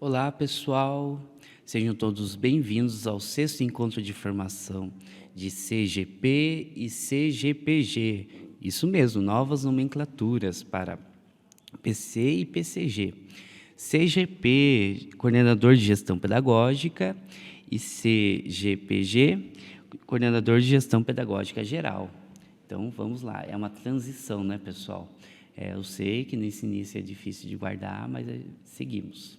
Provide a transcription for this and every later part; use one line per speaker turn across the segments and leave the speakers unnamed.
Olá, pessoal. Sejam todos bem-vindos ao 6º encontro de formação de CGP e CGPG. Isso mesmo, novas nomenclaturas para PC e PCG. CGP, coordenador de gestão pedagógica, e CGPG, coordenador de gestão pedagógica geral. Então, vamos lá. É uma transição, né, pessoal? Eu sei que nesse início é difícil de guardar, mas seguimos.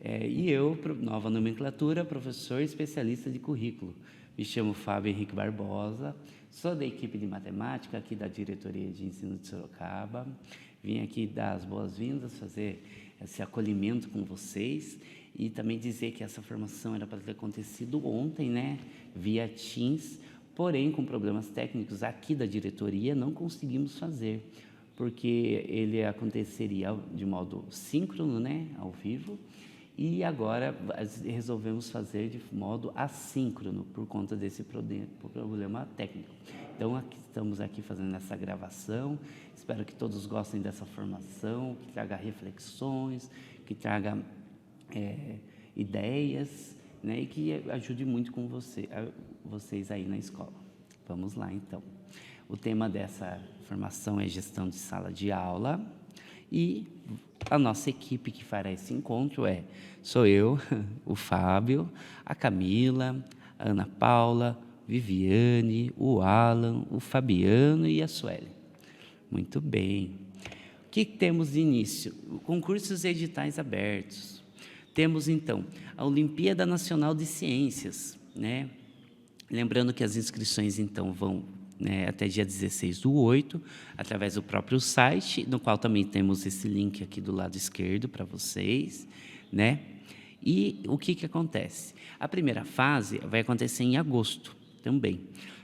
E eu, nova nomenclatura, professor especialista de currículo. Me chamo Fábio Henrique Barbosa, sou da equipe de matemática aqui da Diretoria de Ensino de Sorocaba. Vim aqui dar as boas-vindas, fazer esse acolhimento com vocês e também dizer que essa formação era para ter acontecido ontem, né, via Teams, porém, com problemas técnicos aqui da diretoria, não conseguimos fazer, porque ele aconteceria de modo síncrono, né, ao vivo, e agora resolvemos fazer de modo assíncrono, por conta desse problema técnico. Então, estamos aqui fazendo essa gravação, espero que todos gostem dessa formação, que traga reflexões, que traga ideias, né, e que ajude muito com vocês aí na escola. Vamos lá, então. O tema dessa formação é gestão de sala de aula e a nossa equipe que fará esse encontro sou eu, o Fábio, a Camila, a Ana Paula, Viviane, o Alan, o Fabiano e a Sueli. Muito bem. O que temos de início? Concursos e editais abertos. Temos, então, a Olimpíada Nacional de Ciências, né? Lembrando que as inscrições, então, vão até dia 16/8, através do próprio site, no qual também temos esse link aqui do lado esquerdo para vocês, né? E o que acontece? A primeira fase vai acontecer em agosto também.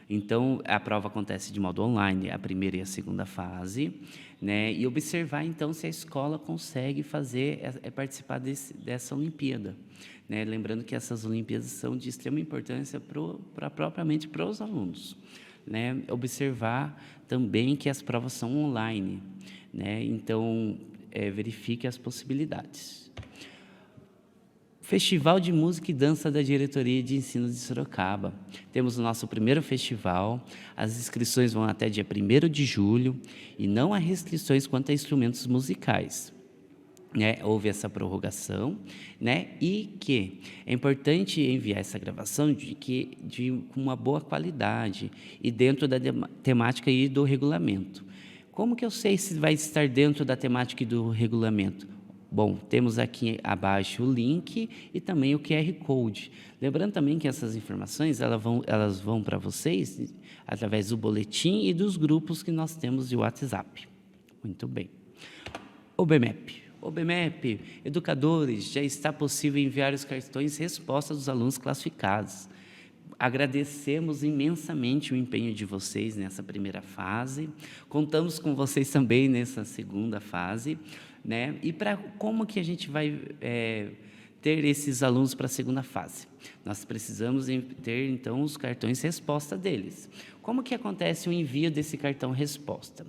Então, a prova acontece de modo online, a primeira e a segunda fase, né? E observar, então, se a escola consegue participar dessa Olimpíada, né? Lembrando que essas Olimpíadas são de extrema importância propriamente para os alunos, né? Observar também que as provas são online, né? Então, verifique as possibilidades. Festival de Música e Dança da Diretoria de Ensino de Sorocaba. Temos o nosso primeiro festival, as inscrições vão até dia 1º de julho e não há restrições quanto a instrumentos musicais, né? Houve essa prorrogação, né? E que é importante enviar essa gravação com uma boa qualidade e dentro da temática e do regulamento. Como que eu sei se vai estar dentro da temática e do regulamento? Bom, temos aqui abaixo o link e também o QR Code. Lembrando também que essas informações elas vão para vocês através do boletim e dos grupos que nós temos de WhatsApp. Muito bem. OBMEP, educadores, já está possível enviar os cartões resposta dos alunos classificados. Agradecemos imensamente o empenho de vocês nessa primeira fase, contamos com vocês também nessa segunda fase, né? E como que a gente vai ter esses alunos para a segunda fase? Nós precisamos ter, então, os cartões resposta deles. Como que acontece o envio desse cartão resposta?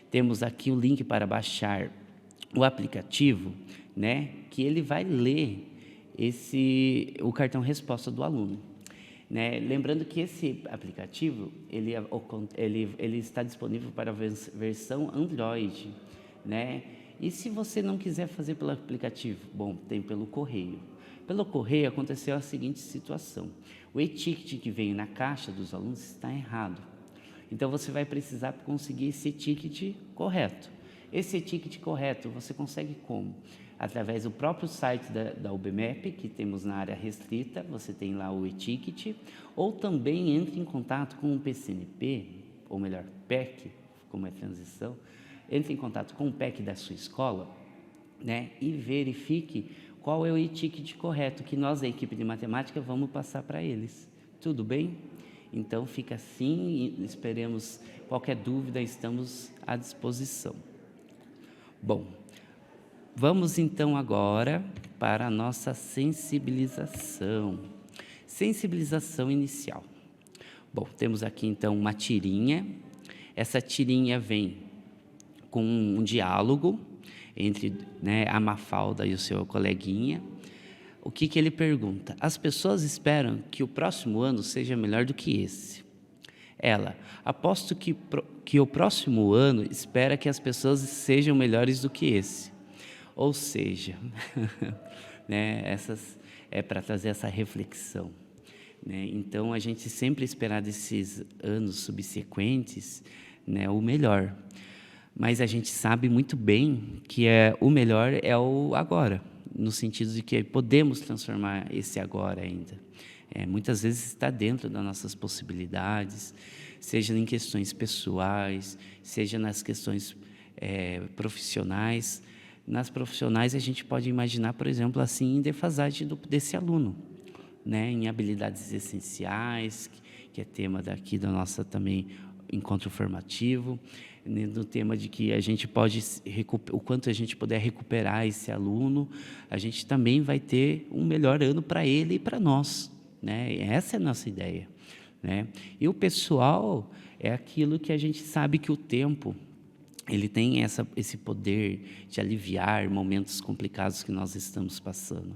Temos aqui o link para baixar o aplicativo, né, que ele vai ler o cartão resposta do aluno, né? Lembrando que esse aplicativo ele está disponível para a versão Android, né? E se você não quiser fazer pelo aplicativo, bom, tem pelo correio. Pelo correio aconteceu a seguinte situação: o e-ticket que veio na caixa dos alunos está errado. Então você vai precisar conseguir esse e-ticket correto. Esse e-ticket correto você consegue como? Através do próprio site da UBMEP, que temos na área restrita, você tem lá o e-ticket, ou também entre em contato com o PCNP, ou melhor, PEC, como é transição, entre em contato com o PEC da sua escola, né, e verifique qual é o e-ticket correto, que nós, da equipe de matemática, vamos passar para eles. Tudo bem? Então, fica assim e esperemos qualquer dúvida, estamos à disposição. Bom, vamos então agora para a nossa sensibilização. Sensibilização inicial. Bom, temos aqui então uma tirinha. Essa tirinha vem com um diálogo entre, né, a Mafalda e o seu coleguinha. o que ele pergunta? As pessoas esperam que o próximo ano seja melhor do que esse. Ela, aposto que o próximo ano espera que as pessoas sejam melhores do que esse. Ou seja, né, é para trazer essa reflexão. Né? Então, a gente sempre esperar desses anos subsequentes, né, o melhor. Mas a gente sabe muito bem que o melhor é o agora, no sentido de que podemos transformar esse agora ainda. Muitas vezes está dentro das nossas possibilidades, seja em questões pessoais, seja nas questões profissionais. Nas profissionais, a gente pode imaginar, por exemplo, assim, em defasagem desse aluno, né? Em habilidades essenciais, que é tema daqui da nossa também encontro formativo, no tema de que a gente pode, o quanto a gente puder recuperar esse aluno, a gente também vai ter um melhor ano para ele e para nós, né? Essa é a nossa ideia, né? E o pessoal é aquilo que a gente sabe que o tempo, ele tem esse poder de aliviar momentos complicados que nós estamos passando.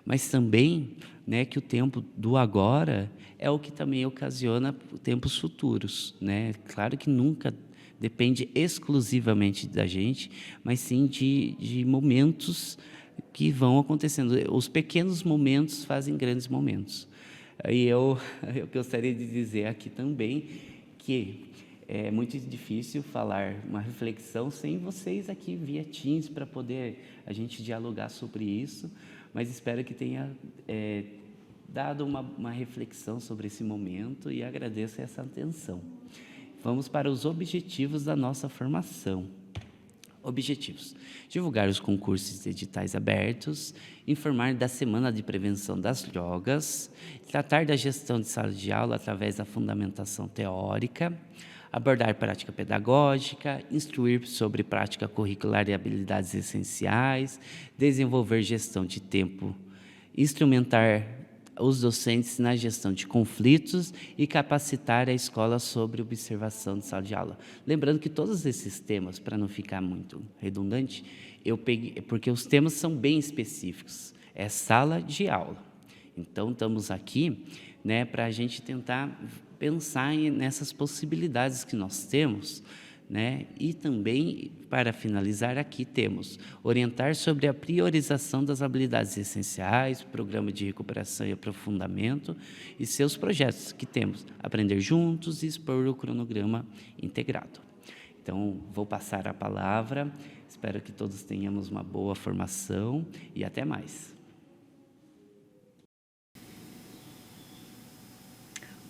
Mas também, né, que o tempo do agora é o que também ocasiona tempos futuros, né? Claro que nunca depende exclusivamente da gente, mas sim de momentos que vão acontecendo. Os pequenos momentos fazem grandes momentos. E eu gostaria de dizer aqui também que é muito difícil falar uma reflexão sem vocês aqui via Teams para poder a gente dialogar sobre isso, mas espero que tenha dado uma reflexão sobre esse momento e agradeço essa atenção. Vamos para os objetivos da nossa formação. Objetivos: divulgar os concursos e editais abertos, informar da Semana de Prevenção das Drogas, tratar da gestão de sala de aula através da fundamentação teórica, abordar prática pedagógica, instruir sobre prática curricular e habilidades essenciais, desenvolver gestão de tempo, instrumentar os docentes na gestão de conflitos e capacitar a escola sobre observação de sala de aula. Lembrando que todos esses temas, para não ficar muito redundante, eu peguei, porque os temas são bem específicos, é sala de aula. Então, estamos aqui, né, para a gente tentar pensar nessas possibilidades que nós temos, né? E também, para finalizar aqui, temos orientar sobre a priorização das habilidades essenciais, programa de recuperação e aprofundamento e seus projetos que temos, aprender juntos e expor o cronograma integrado. Então, vou passar a palavra, espero que todos tenhamos uma boa formação e até mais.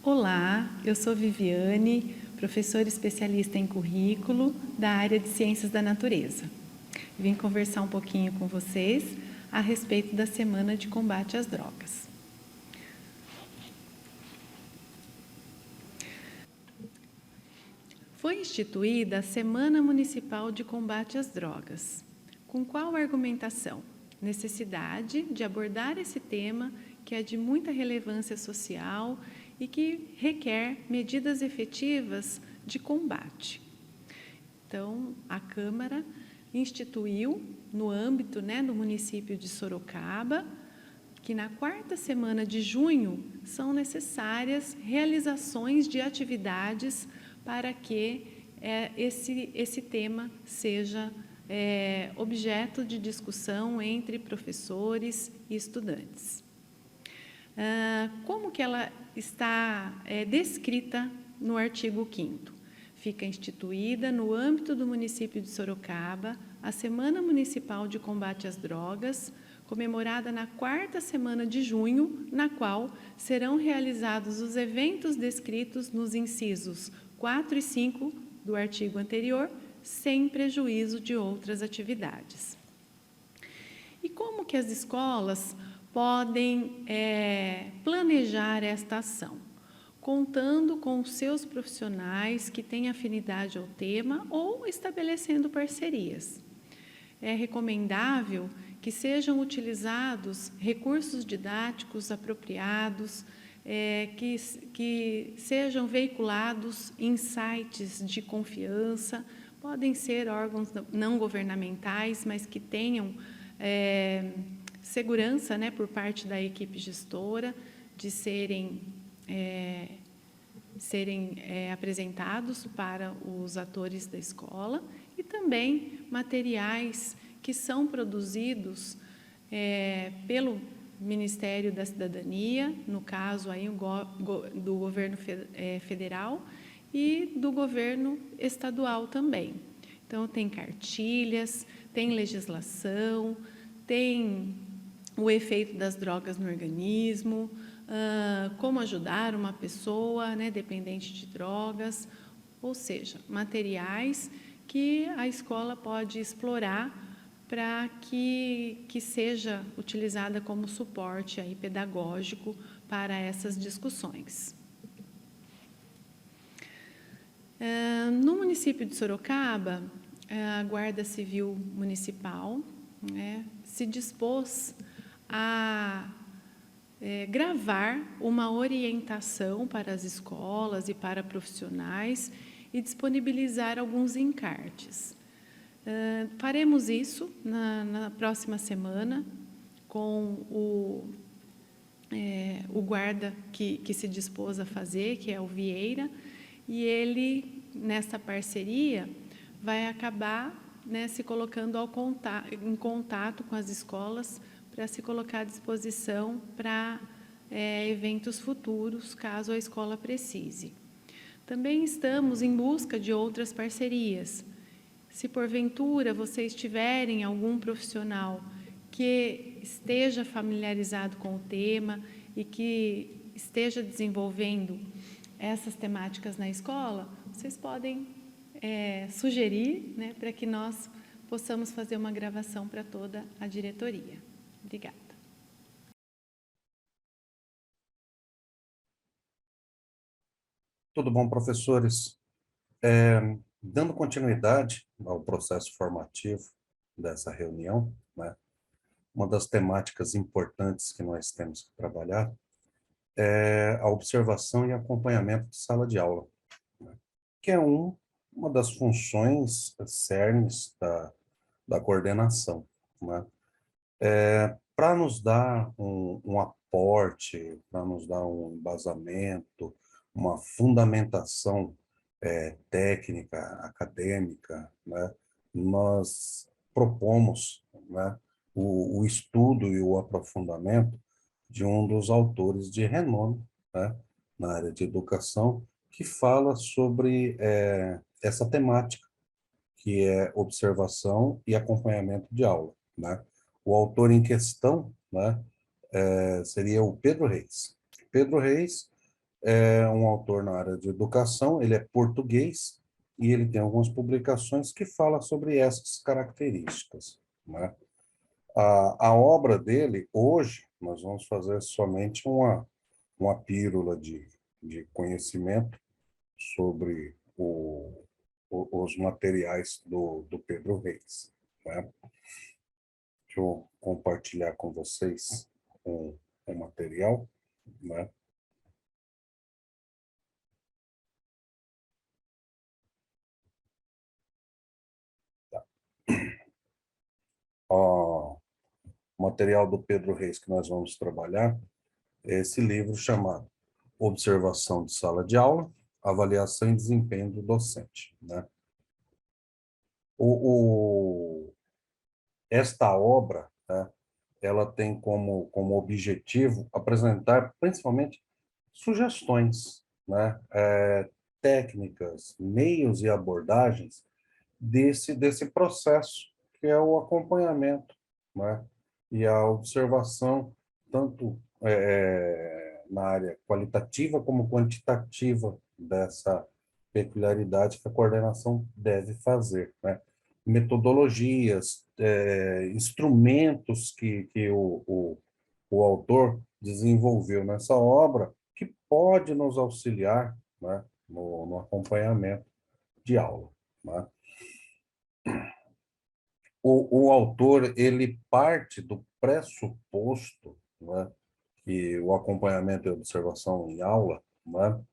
Olá, eu sou Viviane, professora especialista em currículo da área de Ciências da Natureza. Vim conversar um pouquinho com vocês a respeito da Semana de Combate às Drogas. Foi instituída a Semana Municipal de Combate às Drogas. Com qual argumentação? Necessidade de abordar esse tema que é de muita relevância social e que requer medidas efetivas de combate. Então, a Câmara instituiu, no âmbito, do município de Sorocaba, que na 4ª semana de junho são necessárias realizações de atividades para que esse tema seja objeto de discussão entre professores e estudantes. Como que ela está descrita no artigo 5º? Fica instituída, no âmbito do município de Sorocaba, a Semana Municipal de Combate às Drogas, comemorada na 4ª semana de junho, na qual serão realizados os eventos descritos nos incisos 4 e 5 do artigo anterior, sem prejuízo de outras atividades. E como que as escolas podem planejar esta ação? Contando com os seus profissionais que têm afinidade ao tema ou estabelecendo parcerias. É recomendável que sejam utilizados recursos didáticos apropriados, que sejam veiculados em sites de confiança, podem ser órgãos não governamentais, mas que tenham segurança, né, por parte da equipe gestora, de serem apresentados para os atores da escola, e também materiais que são produzidos pelo Ministério da Cidadania, no caso aí do governo federal e do governo estadual também. Então, tem cartilhas, tem legislação, tem o efeito das drogas no organismo, como ajudar uma pessoa, né, dependente de drogas, ou seja, materiais que a escola pode explorar para que seja utilizada como suporte aí pedagógico para essas discussões. No município de Sorocaba, a Guarda Civil Municipal, né, se dispôs a gravar uma orientação para as escolas e para profissionais e disponibilizar alguns encartes. Faremos isso na próxima semana com o guarda que se dispôs a fazer, que é o Vieira, e ele, nessa parceria, vai acabar, né, se colocando em contato com as escolas para se colocar à disposição para eventos futuros, caso a escola precise. Também estamos em busca de outras parcerias. Se porventura vocês tiverem algum profissional que esteja familiarizado com o tema e que esteja desenvolvendo essas temáticas na escola, vocês podem sugerir, né, para que nós possamos fazer uma gravação para toda a diretoria. Obrigada.
Tudo bom, professores? Dando continuidade ao processo formativo dessa reunião, né, uma das temáticas importantes que nós temos que trabalhar é a observação e acompanhamento de sala de aula, né, que é uma das funções cernes da coordenação, né? Para nos dar um aporte, para nos dar um embasamento, uma fundamentação técnica, acadêmica, né, nós propomos, né, o estudo e o aprofundamento de um dos autores de renome, né, na área de educação, que fala sobre essa temática, que é observação e acompanhamento de aula, né? O autor em questão, né, seria o Pedro Reis. Pedro Reis é um autor na área de educação, ele é português e ele tem algumas publicações que falam sobre essas características, né? A obra dele, hoje, nós vamos fazer somente uma pílula de conhecimento sobre os materiais do Pedro Reis, né? Deixa eu compartilhar com vocês um material, né? Ó, o material do Pedro Reis que nós vamos trabalhar é esse livro chamado Observação de Sala de Aula, Avaliação e Desempenho do Docente, né? Esta obra, né, ela tem como objetivo apresentar principalmente sugestões, né, técnicas, meios e abordagens desse processo, que é o acompanhamento, né, e a observação, tanto na área qualitativa como quantitativa dessa peculiaridade que a coordenação deve fazer, né? Metodologias, instrumentos que o autor desenvolveu nessa obra que pode nos auxiliar, né, no acompanhamento de aula, né? O autor, ele parte do pressuposto, né, que o acompanhamento e observação em aula, né,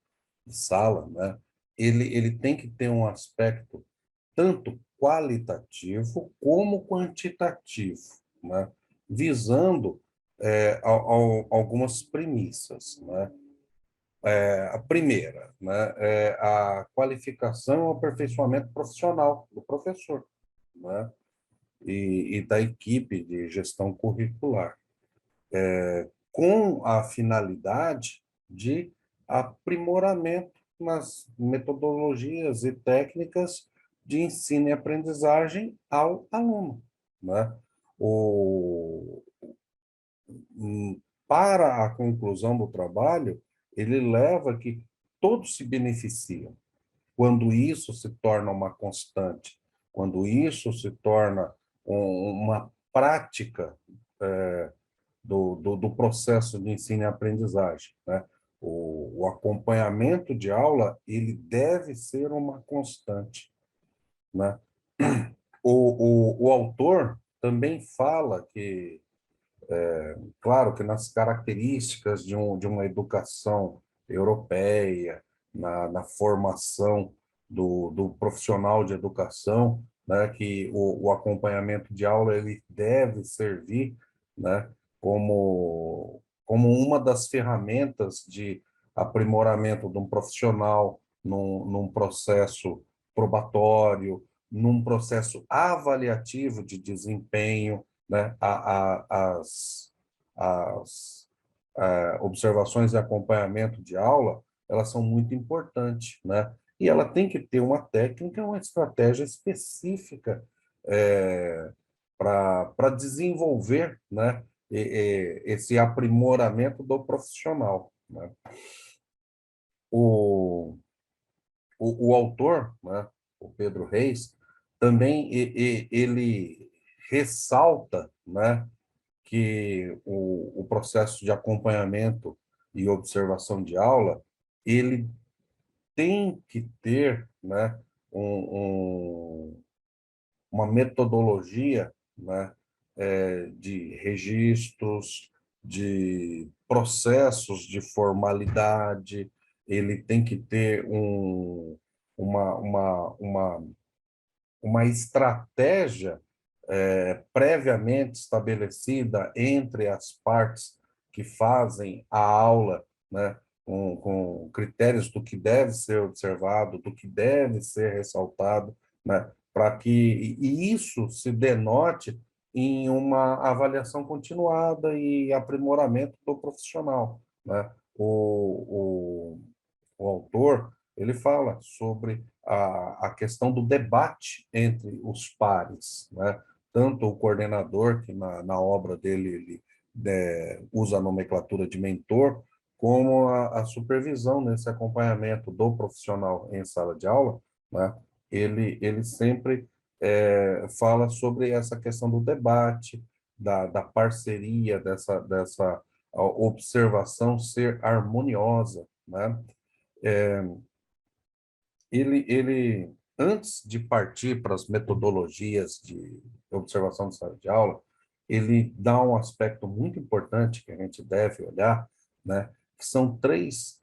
em sala, né, ele tem que ter um aspecto tanto qualitativo como quantitativo, né? visando algumas premissas, né? A primeira, né, é a qualificação e o aperfeiçoamento profissional do professor, né, e da equipe de gestão curricular, com a finalidade de aprimoramento nas metodologias e técnicas de ensino e aprendizagem ao aluno, né? O, para a conclusão do trabalho, ele leva que todos se beneficiam. Quando isso se torna uma constante, quando isso se torna uma prática do processo de ensino e aprendizagem, né? O acompanhamento de aula, ele deve ser uma constante, né? O autor também fala que, claro, que nas características de uma educação europeia, na formação do profissional de educação, né, que o acompanhamento de aula ele deve servir, né, como uma das ferramentas de aprimoramento de um profissional num processo probatório, num processo avaliativo de desempenho, né? As observações e acompanhamento de aula, elas são muito importantes, né? E ela tem que ter uma técnica, uma estratégia específica para desenvolver, né, esse aprimoramento do profissional, né? O, o autor, né, o Pedro Reis, também ele ressalta, né, que o processo de acompanhamento e observação de aula, ele tem que ter, né, uma metodologia, né, de registros, de processos de formalidade, ele tem que ter uma, uma, uma, uma estratégia previamente estabelecida entre as partes que fazem a aula, né, com critérios do que deve ser observado, do que deve ser ressaltado, né, para que isso se denote em uma avaliação continuada e aprimoramento do profissional, né? O autor ele fala sobre a questão do debate entre os pares, né? Tanto o coordenador, que na obra dele ele usa a nomenclatura de mentor, como a supervisão nesse acompanhamento do profissional em sala de aula, né? Ele sempre fala sobre essa questão do debate, da parceria, dessa observação ser harmoniosa, né? Antes de partir para as metodologias de observação de sala de aula, ele dá um aspecto muito importante que a gente deve olhar, né, que são três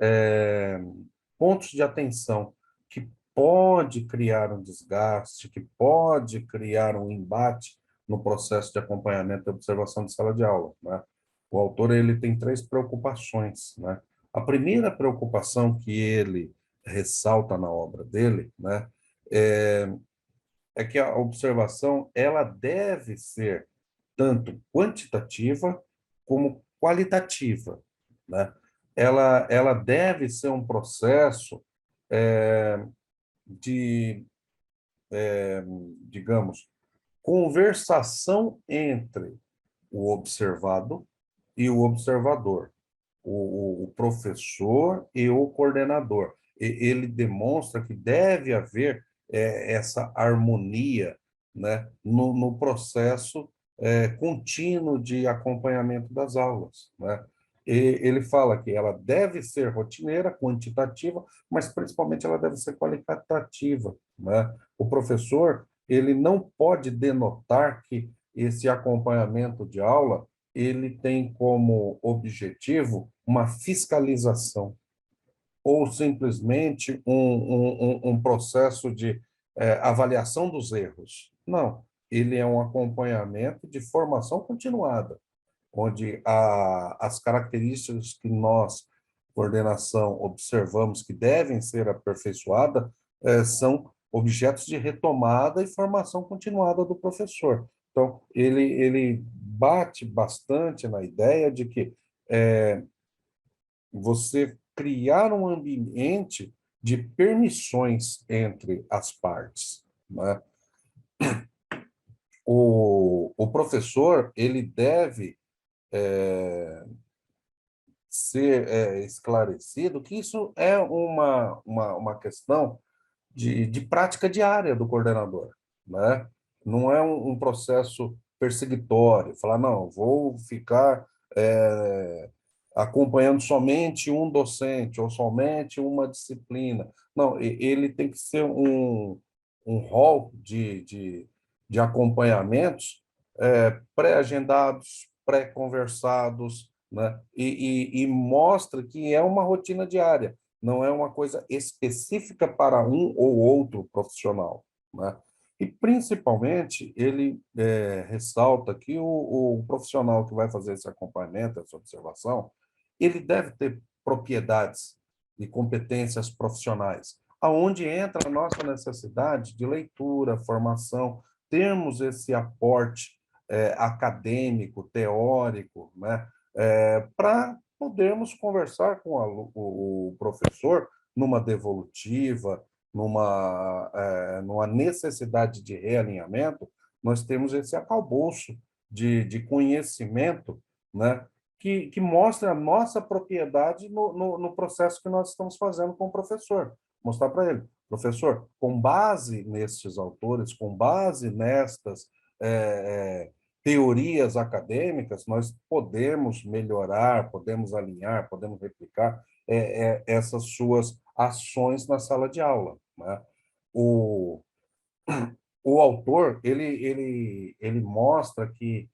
pontos de atenção que pode criar um desgaste, que pode criar um embate no processo de acompanhamento e observação de sala de aula, né? O autor ele tem três preocupações, né? A primeira preocupação que ele ressalta na obra dele, né, é que a observação ela deve ser tanto quantitativa como qualitativa, né? Ela deve ser um processo de, digamos, conversação entre o observado e o observador, o professor e o coordenador. Ele demonstra que deve haver essa harmonia, né, no processo contínuo de acompanhamento das aulas, né? Ele fala que ela deve ser rotineira, quantitativa, mas principalmente ela deve ser qualitativa, né? O professor ele não pode denotar que esse acompanhamento de aula ele tem como objetivo uma fiscalização ou simplesmente um processo de avaliação dos erros. Não, ele é um acompanhamento de formação continuada, onde as características que nós, coordenação, observamos que devem ser aperfeiçoadas, são objetos de retomada e formação continuada do professor. Então, ele bate bastante na ideia de que você criar um ambiente de permissões entre as partes, né? O professor, ele deve ser esclarecido que isso é uma questão de prática diária do coordenador, né? Não é um processo perseguitório, falar, não, vou ficar acompanhando somente um docente ou somente uma disciplina. Não, ele tem que ser um rol de acompanhamentos pré-agendados, pré-conversados, né? E mostra que é uma rotina diária, não é uma coisa específica para um ou outro profissional, né? E, principalmente, ele ressalta que o profissional que vai fazer esse acompanhamento, essa observação, ele deve ter propriedades e competências profissionais, aonde entra a nossa necessidade de leitura, formação, termos esse aporte acadêmico, teórico, né? Para podermos conversar com o professor numa devolutiva, numa necessidade de realinhamento, nós temos esse acalboço de conhecimento, né, que mostra a nossa propriedade no processo que nós estamos fazendo com o professor. Mostrar para ele, professor, com base nestes autores, com base nestas teorias acadêmicas, nós podemos melhorar, podemos alinhar, podemos replicar essas suas ações na sala de aula, né? O, o autor, ele mostra que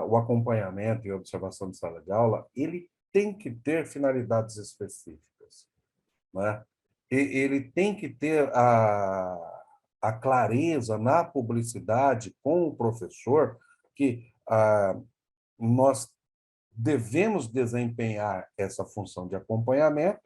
o acompanhamento e observação de sala de aula, ele tem que ter finalidades específicas, né? Ele tem que ter a clareza na publicidade com o professor que nós devemos desempenhar essa função de acompanhamento,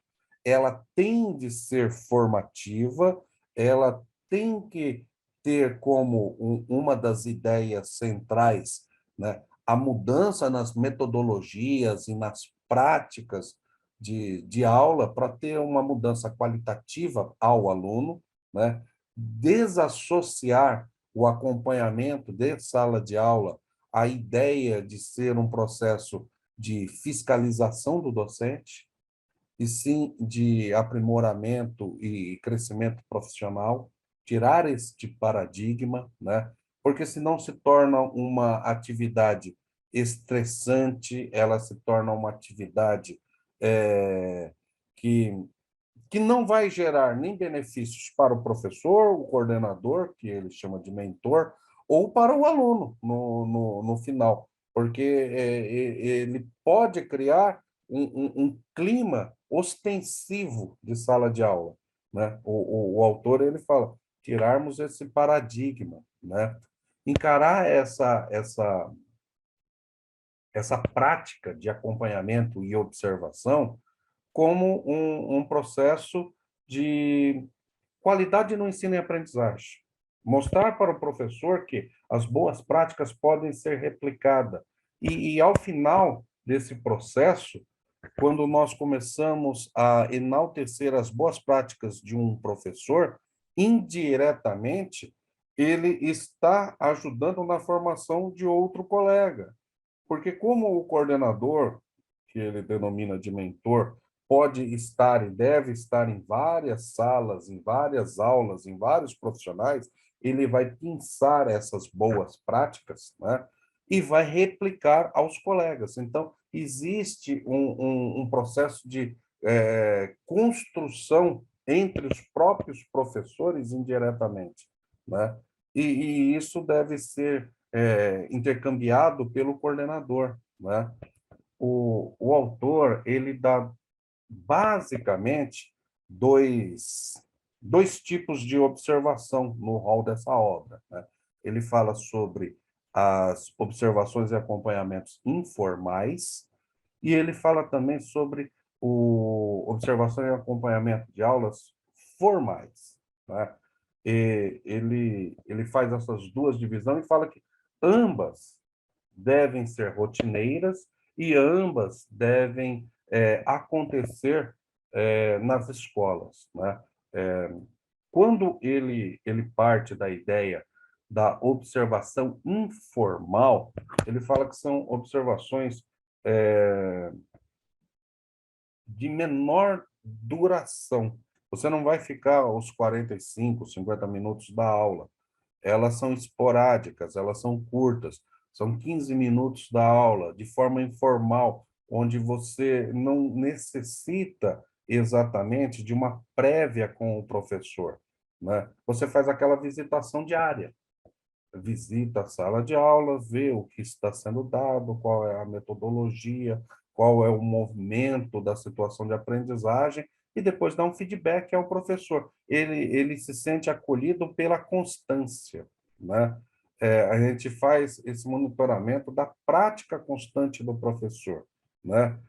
ela tem de ser formativa, ela tem que ter como uma das ideias centrais, né, a mudança nas metodologias e nas práticas de aula para ter uma mudança qualitativa ao aluno, né, desassociar o acompanhamento de sala de aula à ideia de ser um processo de fiscalização do docente, e sim de aprimoramento e crescimento profissional, tirar este paradigma, né? Porque senão se torna uma atividade estressante, ela se torna uma atividade que, que não vai gerar nem benefícios para o professor, o coordenador, que ele chama de mentor, ou para o aluno no final, porque ele pode criar um clima ostensivo de sala de aula, né? O autor ele fala tirarmos esse paradigma, né? Encarar essa prática de acompanhamento e observação como um processo de qualidade no ensino e aprendizagem. Mostrar para o professor que as boas práticas podem ser replicadas. Ao final desse processo, quando nós começamos a enaltecer as boas práticas de um professor, indiretamente, ele está ajudando na formação de outro colega. Porque como o coordenador, que ele denomina de mentor, pode estar e deve estar em várias salas, em várias aulas, em vários profissionais, ele vai pensar essas boas práticas, né? E vai replicar aos colegas. Então, existe um processo de construção entre os próprios professores indiretamente, né? E isso deve ser intercambiado pelo coordenador, né? O autor, ele dá basicamente dois tipos de observação no rol dessa obra, né? Ele fala sobre as observações e acompanhamentos informais, e ele fala também sobre o observação e acompanhamento de aulas formais, né? E ele faz essas duas divisões e fala que ambas devem ser rotineiras e ambas devem acontecer nas escolas, né? Quando ele parte da ideia da observação informal, ele fala que são observações de menor duração. Você não vai ficar os 45, 50 minutos da aula. Elas são esporádicas, elas são curtas. São 15 minutos da aula, de forma informal, onde você não necessita exatamente de uma prévia com o professor, né? Você faz aquela visitação diária, visita a sala de aula, vê o que está sendo dado, qual é a metodologia, qual é o movimento da situação de aprendizagem, e depois dá um feedback ao professor. Ele se sente acolhido pela constância, né? A gente faz esse monitoramento da prática constante do professor, né?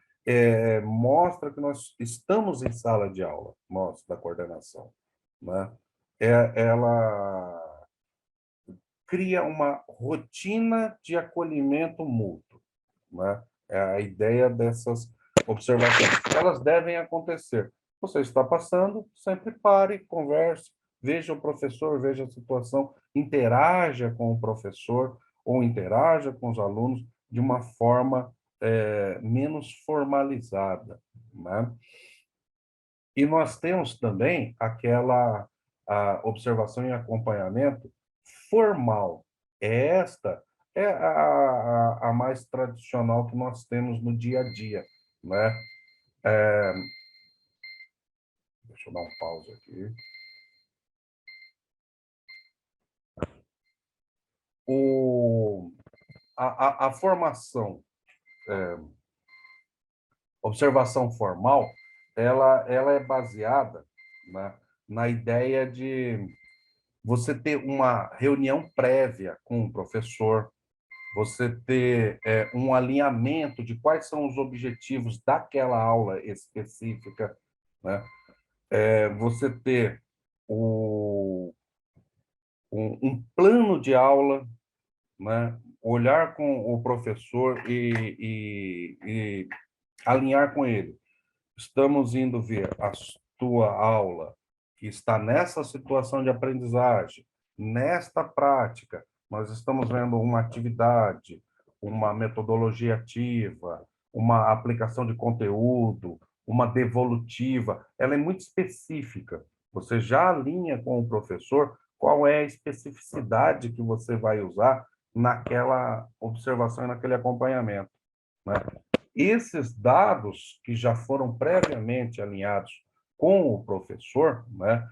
Mostra que nós estamos em sala de aula, mostra da coordenação, né? Ela cria uma rotina de acolhimento mútuo, né? É a ideia dessas observações. Elas devem acontecer. Você está passando, sempre pare, converse, veja o professor, veja a situação, interaja com o professor ou interaja com os alunos de uma forma menos formalizada, né? E nós temos também aquela observação e acompanhamento formal. Esta é a mais tradicional que nós temos no dia a dia, né? Deixa eu dar um pause aqui. A formação, observação formal, ela é baseada, né, na ideia de você ter uma reunião prévia com o professor, você ter um alinhamento de quais são os objetivos daquela aula específica, né? Você ter um plano de aula, né? Olhar com o professor e alinhar com ele. Estamos indo ver a tua aula que está nessa situação de aprendizagem, nesta prática, nós estamos vendo uma atividade, uma metodologia ativa, uma aplicação de conteúdo, uma devolutiva, ela é muito específica. Você já alinha com o professor qual é a especificidade que você vai usar naquela observação e naquele acompanhamento, né? Esses dados que já foram previamente alinhados com o professor, né,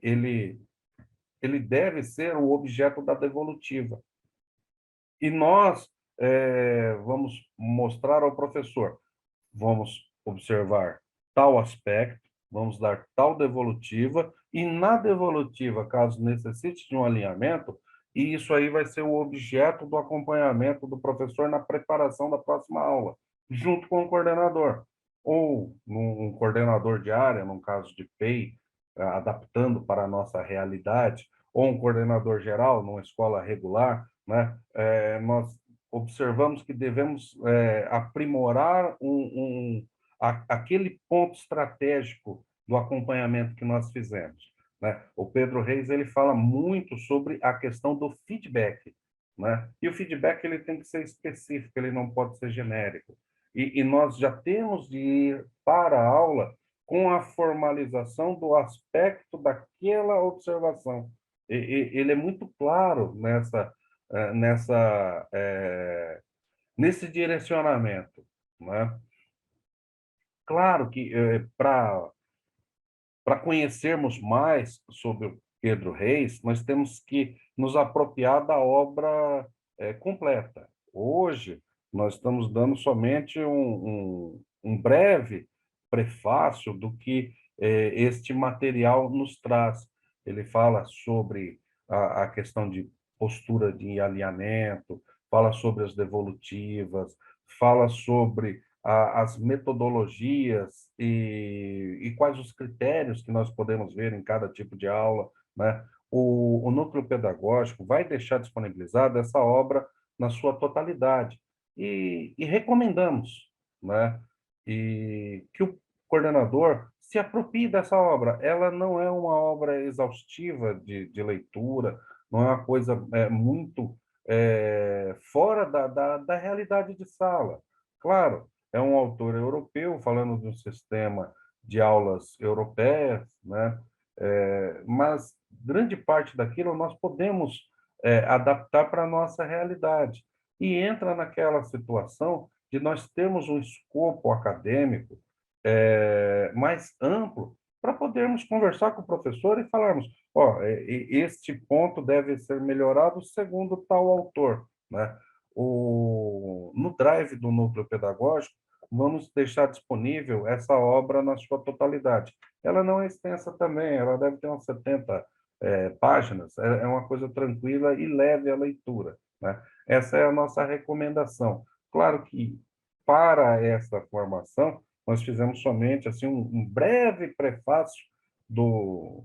ele deve ser o objeto da devolutiva. E nós vamos mostrar ao professor, vamos observar tal aspecto, vamos dar tal devolutiva, e na devolutiva, caso necessite de um alinhamento, e isso aí vai ser o objeto do acompanhamento do professor na preparação da próxima aula, junto com o coordenador. Ou um coordenador de área, num caso de PEI, adaptando para a nossa realidade, ou um coordenador geral, numa escola regular, né? Nós observamos que devemos aprimorar aquele ponto estratégico do acompanhamento que nós fizemos, né? O Pedro Reis ele fala muito sobre a questão do feedback, né? E o feedback ele tem que ser específico, ele não pode ser genérico. E nós já temos de ir para a aula com a formalização do aspecto daquela observação. Ele é muito claro nesse direcionamento, né? Claro que para conhecermos mais sobre o Pedro Reis, nós temos que nos apropriar da obra completa. Hoje, nós estamos dando somente um breve prefácio do que este material nos traz. Ele fala sobre a questão de postura de alinhamento, fala sobre as devolutivas, fala sobre as metodologias e quais os critérios que nós podemos ver em cada tipo de aula, né? O núcleo pedagógico vai deixar disponibilizada essa obra na sua totalidade e recomendamos, né? E que o coordenador se aproprie dessa obra. Ela não é uma obra exaustiva de leitura, não é uma coisa muito fora da realidade de sala. Claro, é um autor europeu falando de um sistema de aulas europeias, né? Mas grande parte daquilo nós podemos adaptar para a nossa realidade. E entra naquela situação de nós termos um escopo acadêmico mais amplo para podermos conversar com o professor e falarmos, ó, este ponto deve ser melhorado segundo tal autor, né? No drive do núcleo pedagógico, vamos deixar disponível essa obra na sua totalidade. Ela não é extensa também, ela deve ter umas 70 páginas, é uma coisa tranquila e leve à leitura, né? Essa é a nossa recomendação. Claro que, para essa formação, nós fizemos somente assim, um breve prefácio do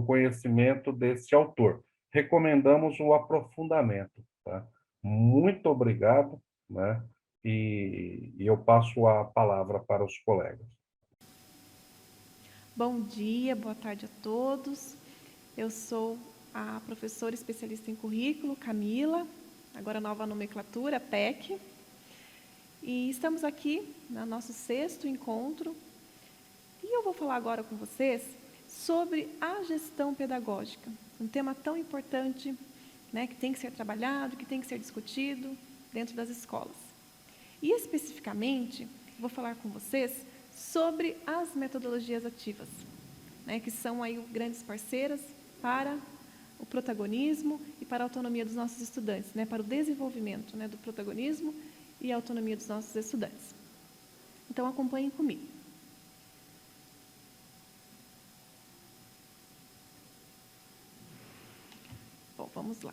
conhecimento desse autor. Recomendamos o aprofundamento. Tá? Muito obrigado, né? E eu passo a palavra para os colegas.
Bom dia, boa tarde a todos. Eu sou a professora especialista em currículo, Camila, agora nova nomenclatura, PEC. E estamos aqui no nosso 6º encontro. E eu vou falar agora com vocês sobre a gestão pedagógica, um tema tão importante, né, que tem que ser trabalhado, que tem que ser discutido dentro das escolas. E especificamente, vou falar com vocês sobre as metodologias ativas, né, que são aí grandes parceiras para o protagonismo e para a autonomia dos nossos estudantes, né, para o desenvolvimento, né, do protagonismo e a autonomia dos nossos estudantes. Então, acompanhem comigo. Bom, vamos lá.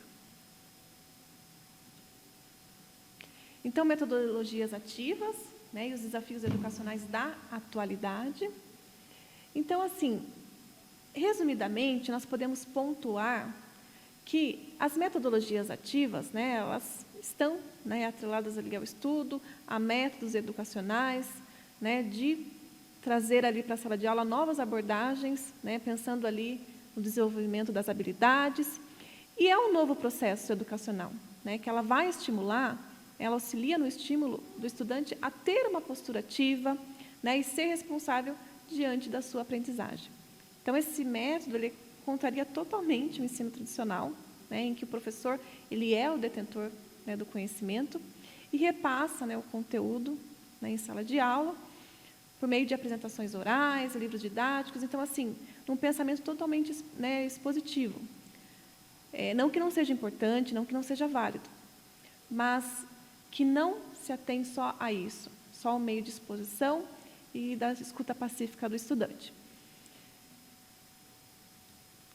Então, metodologias ativas, né, e os desafios educacionais da atualidade. Então, assim, resumidamente, nós podemos pontuar que as metodologias ativas, né, elas estão, né, atreladas ali ao estudo, a métodos educacionais, né, de trazer ali para a sala de aula novas abordagens, né, pensando ali no desenvolvimento das habilidades. E é um novo processo educacional, né, que ela vai estimular, ela auxilia no estímulo do estudante a ter uma postura ativa, né, e ser responsável diante da sua aprendizagem. Então, esse método ele contraria totalmente o ensino tradicional, né, em que o professor ele é o detentor, né, do conhecimento e repassa, né, o conteúdo, né, em sala de aula, por meio de apresentações orais, livros didáticos. Então, assim, um pensamento totalmente, né, expositivo. Não que não seja importante, não que não seja válido, mas que não se atém só a isso, só ao meio de exposição e da escuta pacífica do estudante.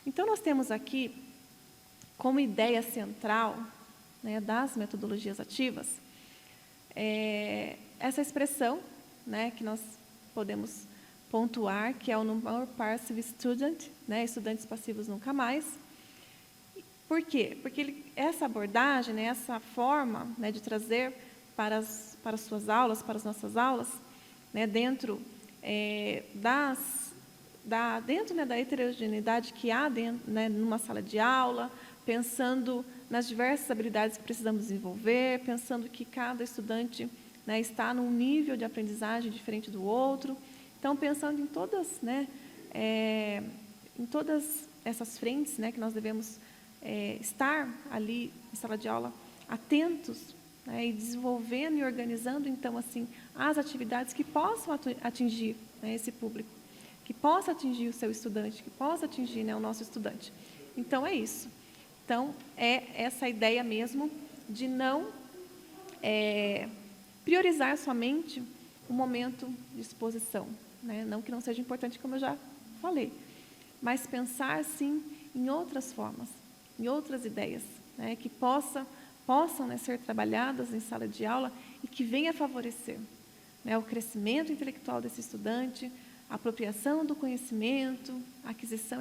Então, nós temos aqui, como ideia central, né, das metodologias ativas, essa expressão, né, que nós podemos pontuar, que é o No More Passive Student, né, estudantes passivos nunca mais. Por quê? Porque essa abordagem, né, essa forma, né, de trazer para as suas aulas, para as nossas aulas, né, dentro dentro, né, da heterogeneidade que há dentro, né, numa sala de aula, pensando nas diversas habilidades que precisamos desenvolver, pensando que cada estudante, né, está num nível de aprendizagem diferente do outro. Então, pensando em todas, né, em todas essas frentes, né, que nós devemos estar ali em sala de aula atentos, né, e desenvolvendo e organizando, então, assim, as atividades que possam atingir, né, esse público, que possa atingir o seu estudante, que possa atingir, né, o nosso estudante. Então, é isso. Então, é essa ideia mesmo de não priorizar somente o momento de exposição, né? Não que não seja importante, como eu já falei, mas pensar, sim, em outras formas, em outras ideias, né, que possam, né, ser trabalhadas em sala de aula e que venha favorecer, né, o crescimento intelectual desse estudante, a apropriação do conhecimento, a aquisição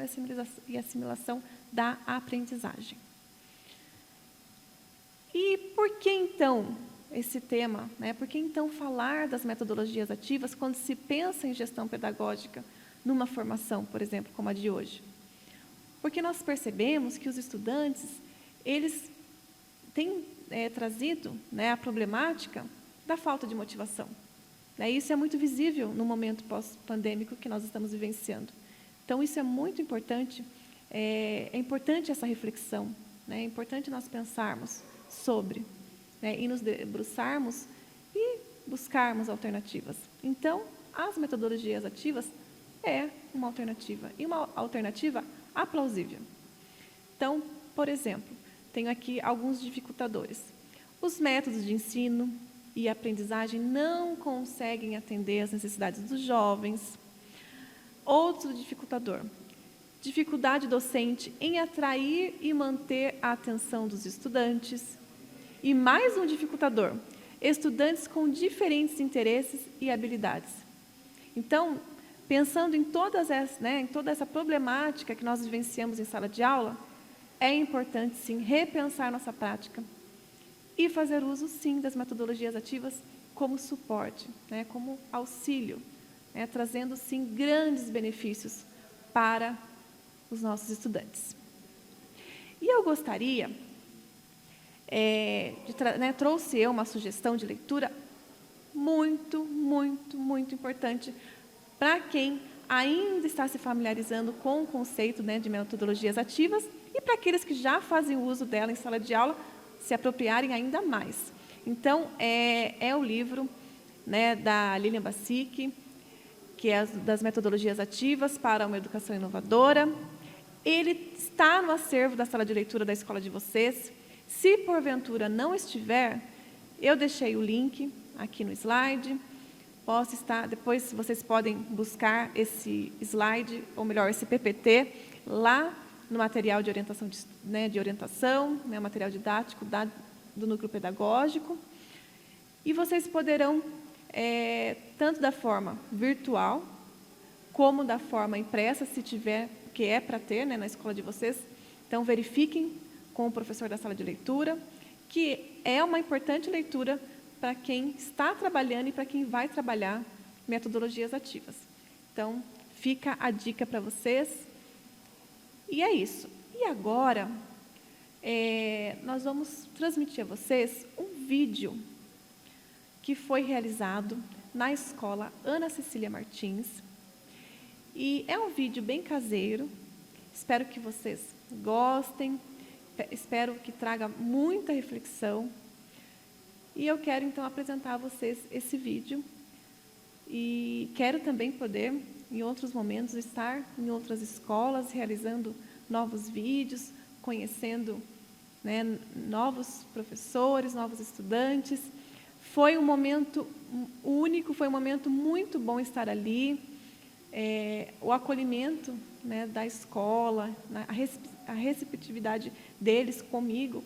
e assimilação da aprendizagem. E por que, então, esse tema? Né? Por que, então, falar das metodologias ativas quando se pensa em gestão pedagógica numa formação, por exemplo, como a de hoje? Porque nós percebemos que os estudantes, eles têm trazido, né, a problemática da falta de motivação. Isso é muito visível no momento pós-pandêmico que nós estamos vivenciando. Então, isso é muito importante, é importante essa reflexão, né? É importante nós pensarmos sobre, né, e nos debruçarmos e buscarmos alternativas. Então, as metodologias ativas é uma alternativa, e uma alternativa aplausível. Então, por exemplo, tenho aqui alguns dificultadores. Os métodos de ensino e aprendizagem não conseguem atender às necessidades dos jovens. Outro dificultador, dificuldade docente em atrair e manter a atenção dos estudantes. E mais um dificultador, estudantes com diferentes interesses e habilidades. Então, pensando em toda essa problemática que nós vivenciamos em sala de aula, é importante, sim, repensar nossa prática e fazer uso, sim, das metodologias ativas como suporte, né, como auxílio, né, trazendo, sim, grandes benefícios para os nossos estudantes. E eu gostaria, trouxe eu uma sugestão de leitura muito, muito, muito importante para quem ainda está se familiarizando com o conceito, né, de metodologias ativas e para aqueles que já fazem uso dela em sala de aula, se apropriarem ainda mais. Então, é o livro, né, da Lilian Bassic, que é das metodologias ativas para uma educação inovadora. Ele está no acervo da sala de leitura da escola de vocês. Se porventura não estiver, eu deixei o link aqui no slide. Posso estar, depois vocês podem buscar esse slide, ou melhor, esse PPT, lá no material de orientação, né, material didático do núcleo pedagógico. E vocês poderão, tanto da forma virtual, como da forma impressa, se tiver, que é para ter, né, na escola de vocês. Então, verifiquem com o professor da sala de leitura, que é uma importante leitura para quem está trabalhando e para quem vai trabalhar metodologias ativas. Então, fica a dica para vocês. E é isso. E agora, nós vamos transmitir a vocês um vídeo que foi realizado na escola Ana Cecília Martins. E é um vídeo bem caseiro. Espero que vocês gostem. Espero que traga muita reflexão. E eu quero, então, apresentar a vocês esse vídeo. E quero também poder, em outros momentos, estar em outras escolas, realizando novos vídeos, conhecendo, né, novos professores, novos estudantes. Foi um momento único, foi um momento muito bom estar ali. O acolhimento, né, da escola, a receptividade deles comigo,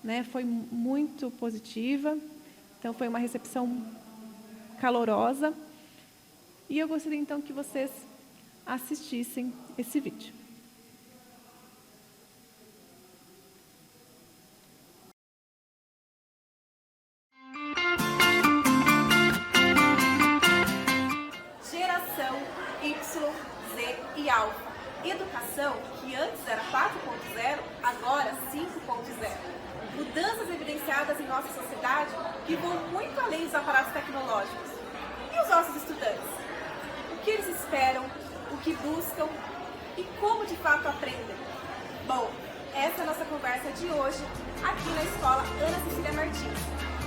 né, foi muito positiva. Então, foi uma recepção calorosa. E eu gostaria, então, que vocês assistissem esse vídeo. Geração Y, Z e Alfa. Educação que antes era 4.0, agora 5.0. Mudanças evidenciadas em nossa sociedade que vão muito além dos aparatos tecnológicos. E os nossos estudantes? O que eles esperam, o que buscam e como de fato aprendem? Bom, essa é a nossa conversa de hoje aqui na escola Ana Cecília Martins.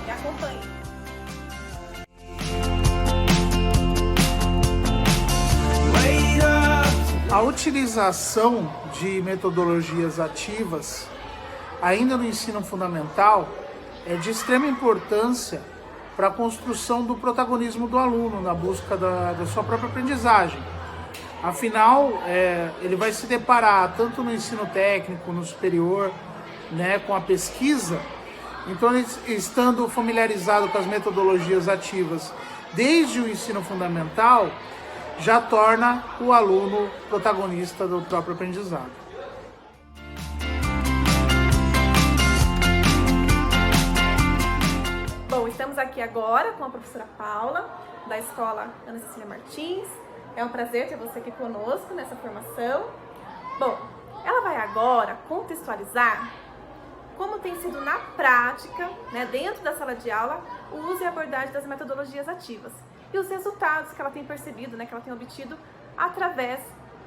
Me acompanhe.
A utilização de metodologias ativas, ainda no ensino fundamental, é de extrema importância para a construção do protagonismo do aluno na busca da sua própria aprendizagem. Afinal, ele vai se deparar tanto no ensino técnico, no superior, né, com a pesquisa. Então, ele, estando familiarizado com as metodologias ativas desde o ensino fundamental, já torna o aluno protagonista do próprio aprendizado.
Bom, estamos aqui agora com a professora Paula, da Escola Ana Cecília Martins. É um prazer ter você aqui conosco nessa formação. Bom, ela vai agora contextualizar como tem sido na prática, né, dentro da sala de aula, o uso e a abordagem das metodologias ativas e os resultados que ela tem percebido, né, que ela tem obtido através,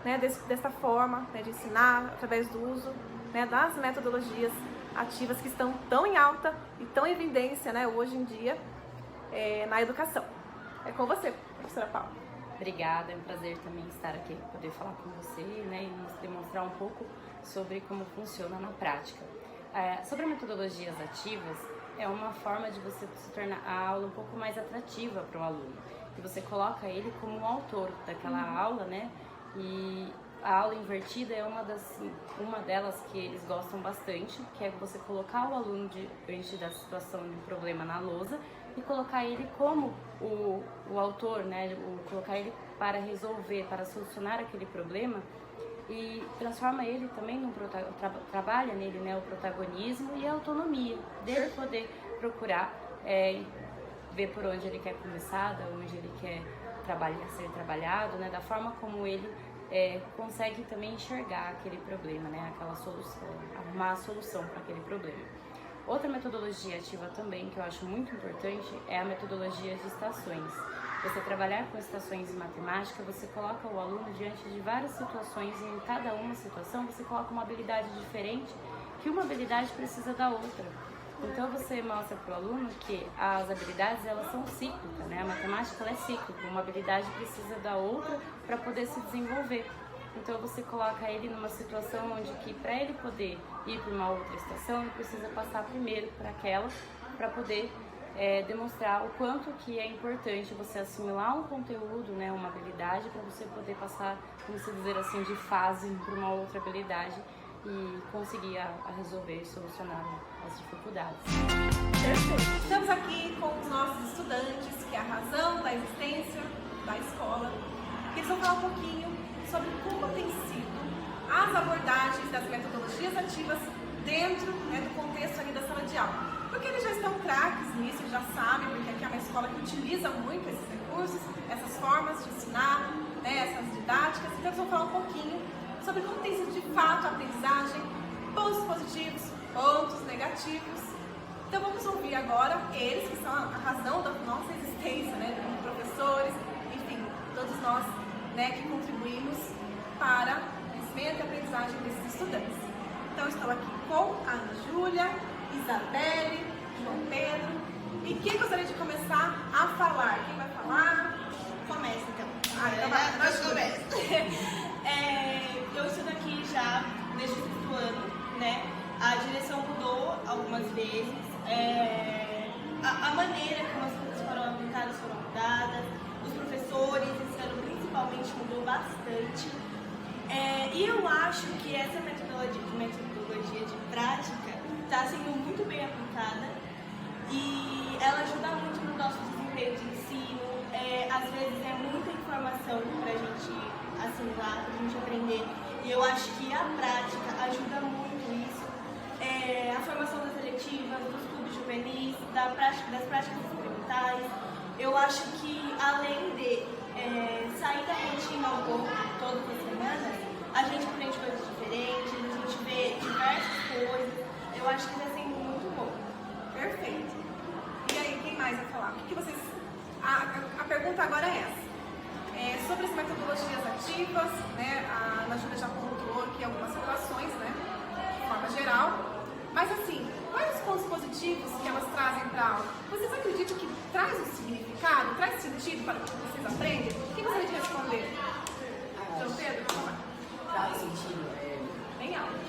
né, dessa forma, né, de ensinar, através do uso, né, das metodologias ativas que estão tão em alta e tão em evidência, né, hoje em dia na educação. É com você, professora Paula.
Obrigada, é um prazer também estar aqui, poder falar com você, né, e nos demonstrar um pouco sobre como funciona na prática. Sobre metodologias ativas, é uma forma de você se tornar a aula um pouco mais atrativa para o aluno, que você coloca ele como o autor daquela aula, né, e a aula invertida é uma delas que eles gostam bastante, que é você colocar o aluno diante da situação de um problema na lousa e colocar ele como o autor, né, colocar ele para resolver, para solucionar aquele problema, e transforma ele também trabalha nele, né, o protagonismo e a autonomia dele poder procurar ver por onde ele quer começar, da onde ele quer ser trabalhado, né, da forma como ele consegue também enxergar aquele problema, né, aquela solução, arrumar a solução para aquele problema. Outra metodologia ativa também que eu acho muito importante é a metodologia de estações. Você trabalhar com estações em matemática, você coloca o aluno diante de várias situações e em cada uma situação você coloca uma habilidade diferente, que uma habilidade precisa da outra. Então você mostra para o aluno que as habilidades elas são cíclicas, né? A matemática ela é cíclica, uma habilidade precisa da outra para poder se desenvolver. Então você coloca ele numa situação onde que para ele poder ir para uma outra estação, ele precisa passar primeiro para aquela, para poder demonstrar o quanto que é importante você assimilar um conteúdo, né, uma habilidade, para você poder passar, vamos dizer assim, de fase para uma outra habilidade e conseguir resolver e solucionar as dificuldades.
Perfeito. Estamos aqui com os nossos estudantes, que é a razão da existência da escola, que eles vão falar um pouquinho sobre como tem sido as abordagens das metodologias ativas dentro, né, do contexto ali da sala de aula. Porque eles já estão craques nisso, eles já sabem, porque aqui é uma escola que utiliza muito esses recursos, essas formas de ensinar, né, essas didáticas. Então eles vão falar um pouquinho sobre como tem sido de fato a aprendizagem, pontos positivos, pontos negativos. Então vamos ouvir agora eles, que são a razão da nossa existência, né, como professores, enfim, todos nós, né, que contribuímos para o crescimento e aprendizagem desses estudantes. Então estou aqui com a Ana Júlia, Isabelle, João Pedro. E quem gostaria de começar a falar? Quem vai falar?
Começa então.
Então vai, nós começa.
Eu estudo aqui já desde o 5º ano, né? A direção mudou algumas vezes. A maneira como as coisas foram aplicadas foram mudadas. Os professores, esse ano principalmente, mudou bastante. E eu acho que essa metodologia de prática está sendo muito bem aplicada e ela ajuda muito no nosso desempenho de ensino. Às vezes é muita informação para a gente assimilar, para a gente aprender, e eu acho que a prática ajuda muito isso. A formação das eletivas, dos clubes juvenis, das práticas experimentais. Eu acho que além de sair da rotina um pouco todas as semanas, a gente aprende coisas diferentes, a gente vê diversas coisas. Eu acho que está sendo muito bom.
Perfeito. E aí, quem mais vai falar? O que vocês... A pergunta agora é essa. Sobre as metodologias ativas, né? A Ana Júlia já pontuou aqui algumas situações, né? De forma geral. Mas assim, quais os pontos positivos que elas trazem para a aula? Vocês acreditam que traz um significado, traz sentido para o que vocês aprendem? Quem gostaria de responder? João Pedro, vamos lá.
Traz sentido.
Bem alto.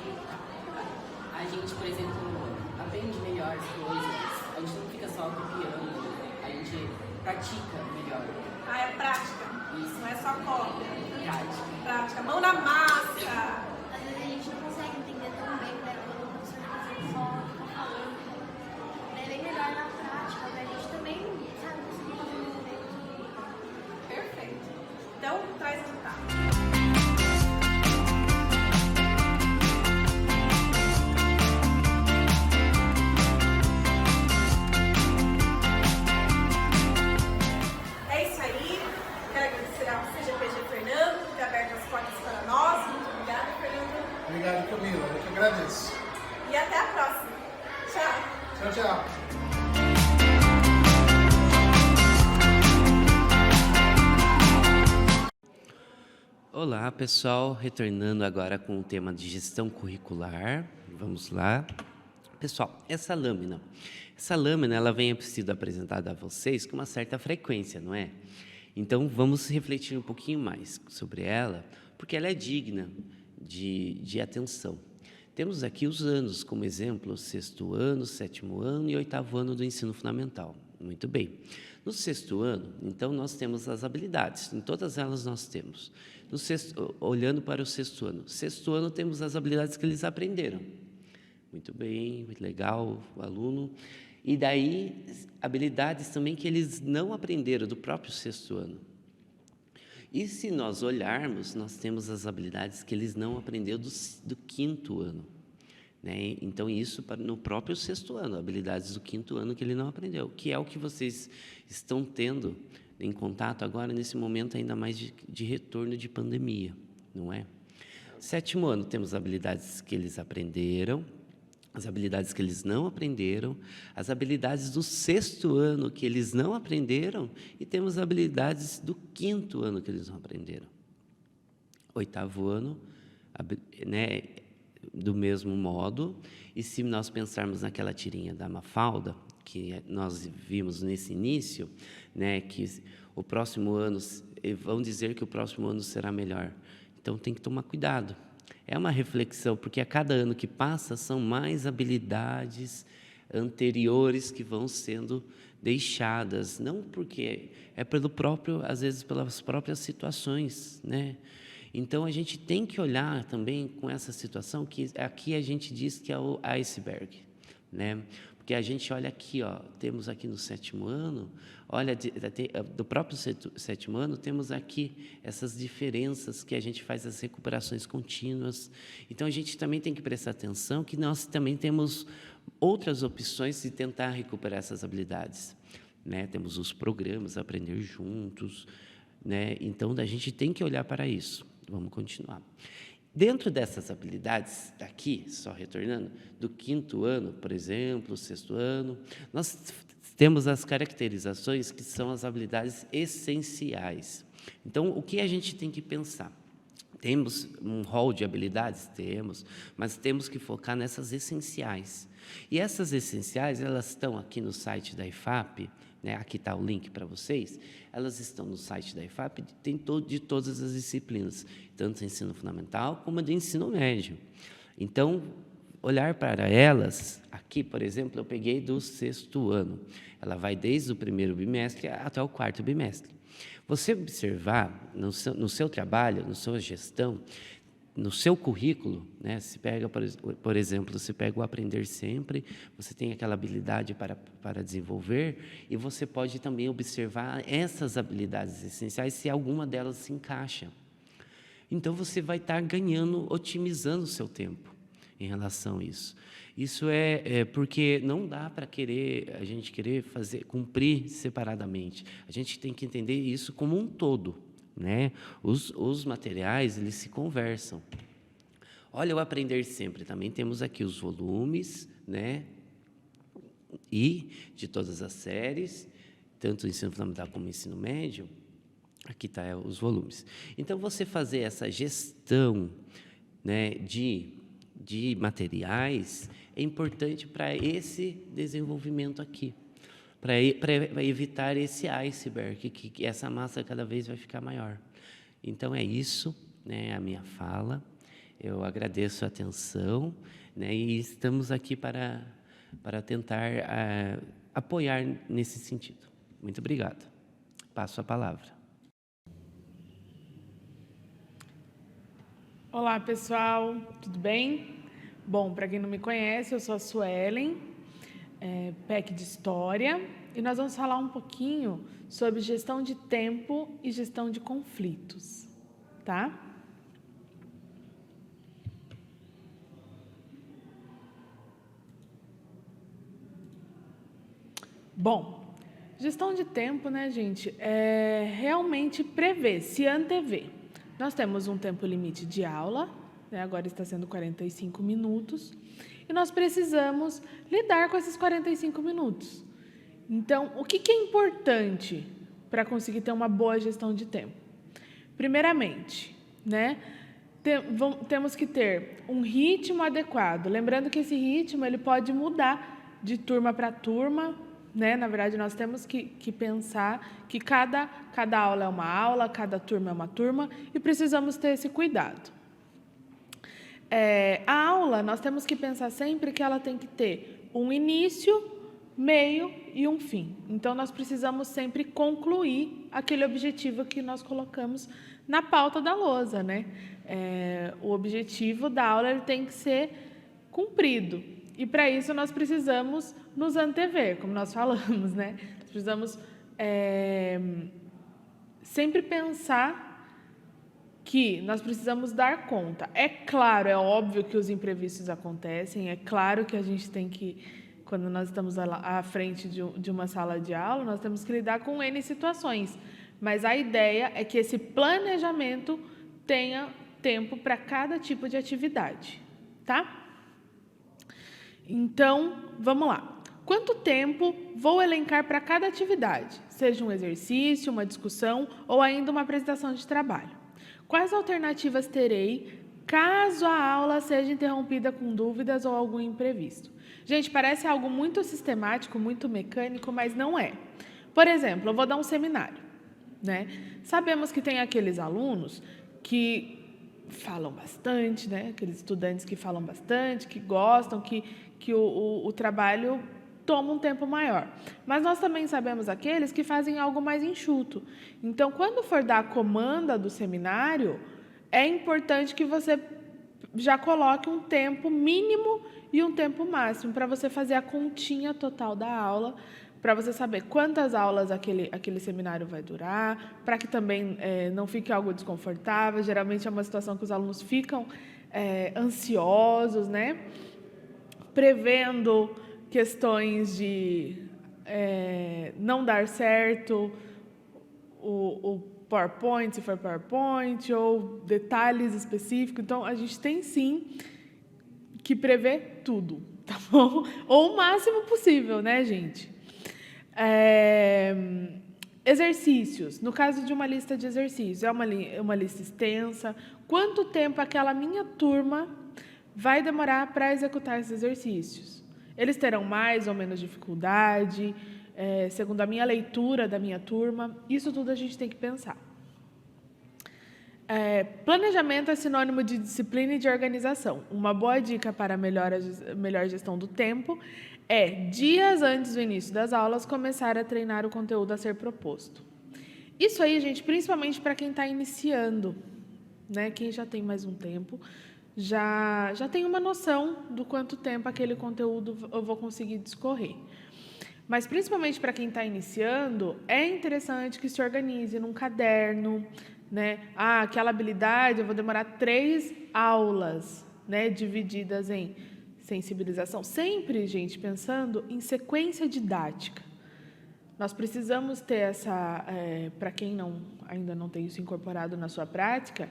A gente, por exemplo, aprende melhor as coisas. A gente não fica só copiando, a gente pratica melhor.
É prática.
Isso.
Não é só cópia.
Prática.
prática, mão na massa.
Às vezes a gente não consegue entender tão bem, né? Quando o professor só fica falando. É bem melhor na prática, pra gente também, sabe, conseguir fazer um movimento.
Perfeito. Então, traz resultado. É isso aí. Quero agradecer ao CGPG Fernando por ter aberto as portas para nós. Muito obrigada, Fernando.
Obrigado, Camila. Eu que agradeço.
E até a próxima. Tchau.
Tchau, tchau.
Olá, pessoal, retornando agora com o tema de gestão curricular. Vamos lá. Pessoal, essa lâmina ela vem sido apresentada a vocês com uma certa frequência, não é? Então, vamos refletir um pouquinho mais sobre ela, porque ela é digna de atenção. Temos aqui os anos como exemplo, 6º ano, 7º ano e 8º ano do ensino fundamental. Muito bem. No 6º ano, então, nós temos as habilidades, em todas elas nós temos. Olhando para o 6º ano. 6º ano temos as habilidades que eles aprenderam. Muito bem, muito legal, o aluno. E daí, habilidades também que eles não aprenderam do próprio 6º ano. E se nós olharmos, nós temos as habilidades que eles não aprenderam do 5º ano. Né? Então, isso no próprio 6º ano, habilidades do 5º ano que ele não aprendeu, que é o que vocês estão tendo em contato agora, nesse momento ainda mais de retorno de pandemia, não é? 7º ano, temos habilidades que eles aprenderam, as habilidades que eles não aprenderam, as habilidades do 6º ano que eles não aprenderam e temos habilidades do 5º ano que eles não aprenderam. 8º ano, né, do mesmo modo, e se nós pensarmos naquela tirinha da Mafalda, que nós vimos nesse início, né, que o próximo ano, vão dizer que o próximo ano será melhor. Então, tem que tomar cuidado. É uma reflexão, porque a cada ano que passa, são mais habilidades anteriores que vão sendo deixadas, não porque é pelo próprio, às vezes pelas próprias situações, né? Então, a gente tem que olhar também com essa situação, que aqui a gente diz que é o iceberg, né? Porque a gente olha aqui, ó, temos aqui no 7º ano, olha, do próprio 7º ano, temos aqui essas diferenças que a gente faz as recuperações contínuas. Então, a gente também tem que prestar atenção que nós também temos outras opções de tentar recuperar essas habilidades, né? Temos os programas Aprender Juntos, né? Então, a gente tem que olhar para isso. Vamos continuar. Dentro dessas habilidades, aqui, só retornando, do 5º ano, por exemplo, 6º ano, nós temos as caracterizações que são as habilidades essenciais. Então, o que a gente tem que pensar? Temos um rol de habilidades? Temos, mas temos que focar nessas essenciais. E essas essenciais, elas estão aqui no site da IFAP, né? Aqui está o link para vocês, elas estão no site da IFAP, tem de todas as disciplinas, tanto de ensino fundamental como de ensino médio. Então, olhar para elas, aqui, por exemplo, eu peguei do 6º ano, ela vai desde o 1º bimestre até o 4º bimestre. Você observar no seu trabalho, na sua gestão, no seu currículo, né, se pega, por exemplo, você pega o Aprender Sempre, você tem aquela habilidade para desenvolver, e você pode também observar essas habilidades essenciais, se alguma delas se encaixa. Então, você vai estar ganhando, otimizando o seu tempo em relação a isso. Isso é porque não dá para a gente querer cumprir separadamente. A gente tem que entender isso como um todo, né? Os materiais, eles se conversam. Olha, o Aprender Sempre, também temos aqui os volumes, né? E de todas as séries, tanto o ensino fundamental como o ensino médio, aqui está os volumes. Então, você fazer essa gestão, né, de materiais é importante para esse desenvolvimento aqui, para evitar esse iceberg, que essa massa cada vez vai ficar maior. Então, é isso, né, a minha fala. Eu agradeço a atenção, né, e estamos aqui para tentar apoiar nesse sentido. Muito obrigado. Passo a palavra.
Olá, pessoal, tudo bem? Bom, para quem não me conhece, eu sou a Suelen, PEC de História, e nós vamos falar um pouquinho sobre gestão de tempo e gestão de conflitos, tá? Bom, gestão de tempo, né, gente, é realmente prever, se antever. Nós temos um tempo limite de aula, né, agora está sendo 45 minutos, e nós precisamos lidar com esses 45 minutos. Então, o que é importante para conseguir ter uma boa gestão de tempo? Primeiramente, né, temos que ter um ritmo adequado. Lembrando que esse ritmo ele pode mudar de turma para turma, né? Na verdade, nós temos que pensar que cada aula é uma aula, cada turma é uma turma, e precisamos ter esse cuidado. A aula, nós temos que pensar sempre que ela tem que ter um início, meio e um fim. Então, nós precisamos sempre concluir aquele objetivo que nós colocamos na pauta da lousa, né? O objetivo da aula ele tem que ser cumprido. E, para isso, nós precisamos nos antever, como nós falamos, né? Nós precisamos sempre pensar que nós precisamos dar conta. É claro, é óbvio que os imprevistos acontecem, é claro que a gente tem que, quando nós estamos à frente de uma sala de aula, nós temos que lidar com N situações. Mas a ideia é que esse planejamento tenha tempo para cada tipo de atividade, tá? Então, vamos lá. Quanto tempo vou elencar para cada atividade? Seja um exercício, uma discussão ou ainda uma apresentação de trabalho. Quais alternativas terei caso a aula seja interrompida com dúvidas ou algum imprevisto? Gente, parece algo muito sistemático, muito mecânico, mas não é. Por exemplo, eu vou dar um seminário, né? Sabemos que tem aqueles alunos que falam bastante, né? Aqueles estudantes que falam bastante, que gostam, que o trabalho toma um tempo maior. Mas nós também sabemos aqueles que fazem algo mais enxuto. Então, quando for dar a comanda do seminário, é importante que você já coloque um tempo mínimo e um tempo máximo para você fazer a continha total da aula, para você saber quantas aulas aquele seminário vai durar, para que também não fique algo desconfortável. Geralmente é uma situação que os alunos ficam ansiosos, né? Prevendo questões de não dar certo o PowerPoint, se for PowerPoint, ou detalhes específicos. Então, a gente tem, sim, que prever tudo, tá bom? Ou o máximo possível, né, gente? Exercícios. No caso de uma lista de exercícios, é uma lista extensa. Quanto tempo aquela minha turma vai demorar para executar esses exercícios? Eles terão mais ou menos dificuldade, segundo a minha leitura da minha turma. Isso tudo a gente tem que pensar. Planejamento é sinônimo de disciplina e de organização. Uma boa dica para melhor gestão do tempo é, dias antes do início das aulas, começar a treinar o conteúdo a ser proposto. Isso aí, gente, principalmente para quem está iniciando, né? Quem já tem mais um tempo, já tem uma noção do quanto tempo aquele conteúdo eu vou conseguir discorrer. Mas, principalmente para quem está iniciando, é interessante que se organize num caderno, né? Aquela habilidade, eu vou demorar 3 aulas, né? Divididas em sensibilização. Sempre, gente, pensando em sequência didática. Nós precisamos ter essa, para quem ainda não tem isso incorporado na sua prática,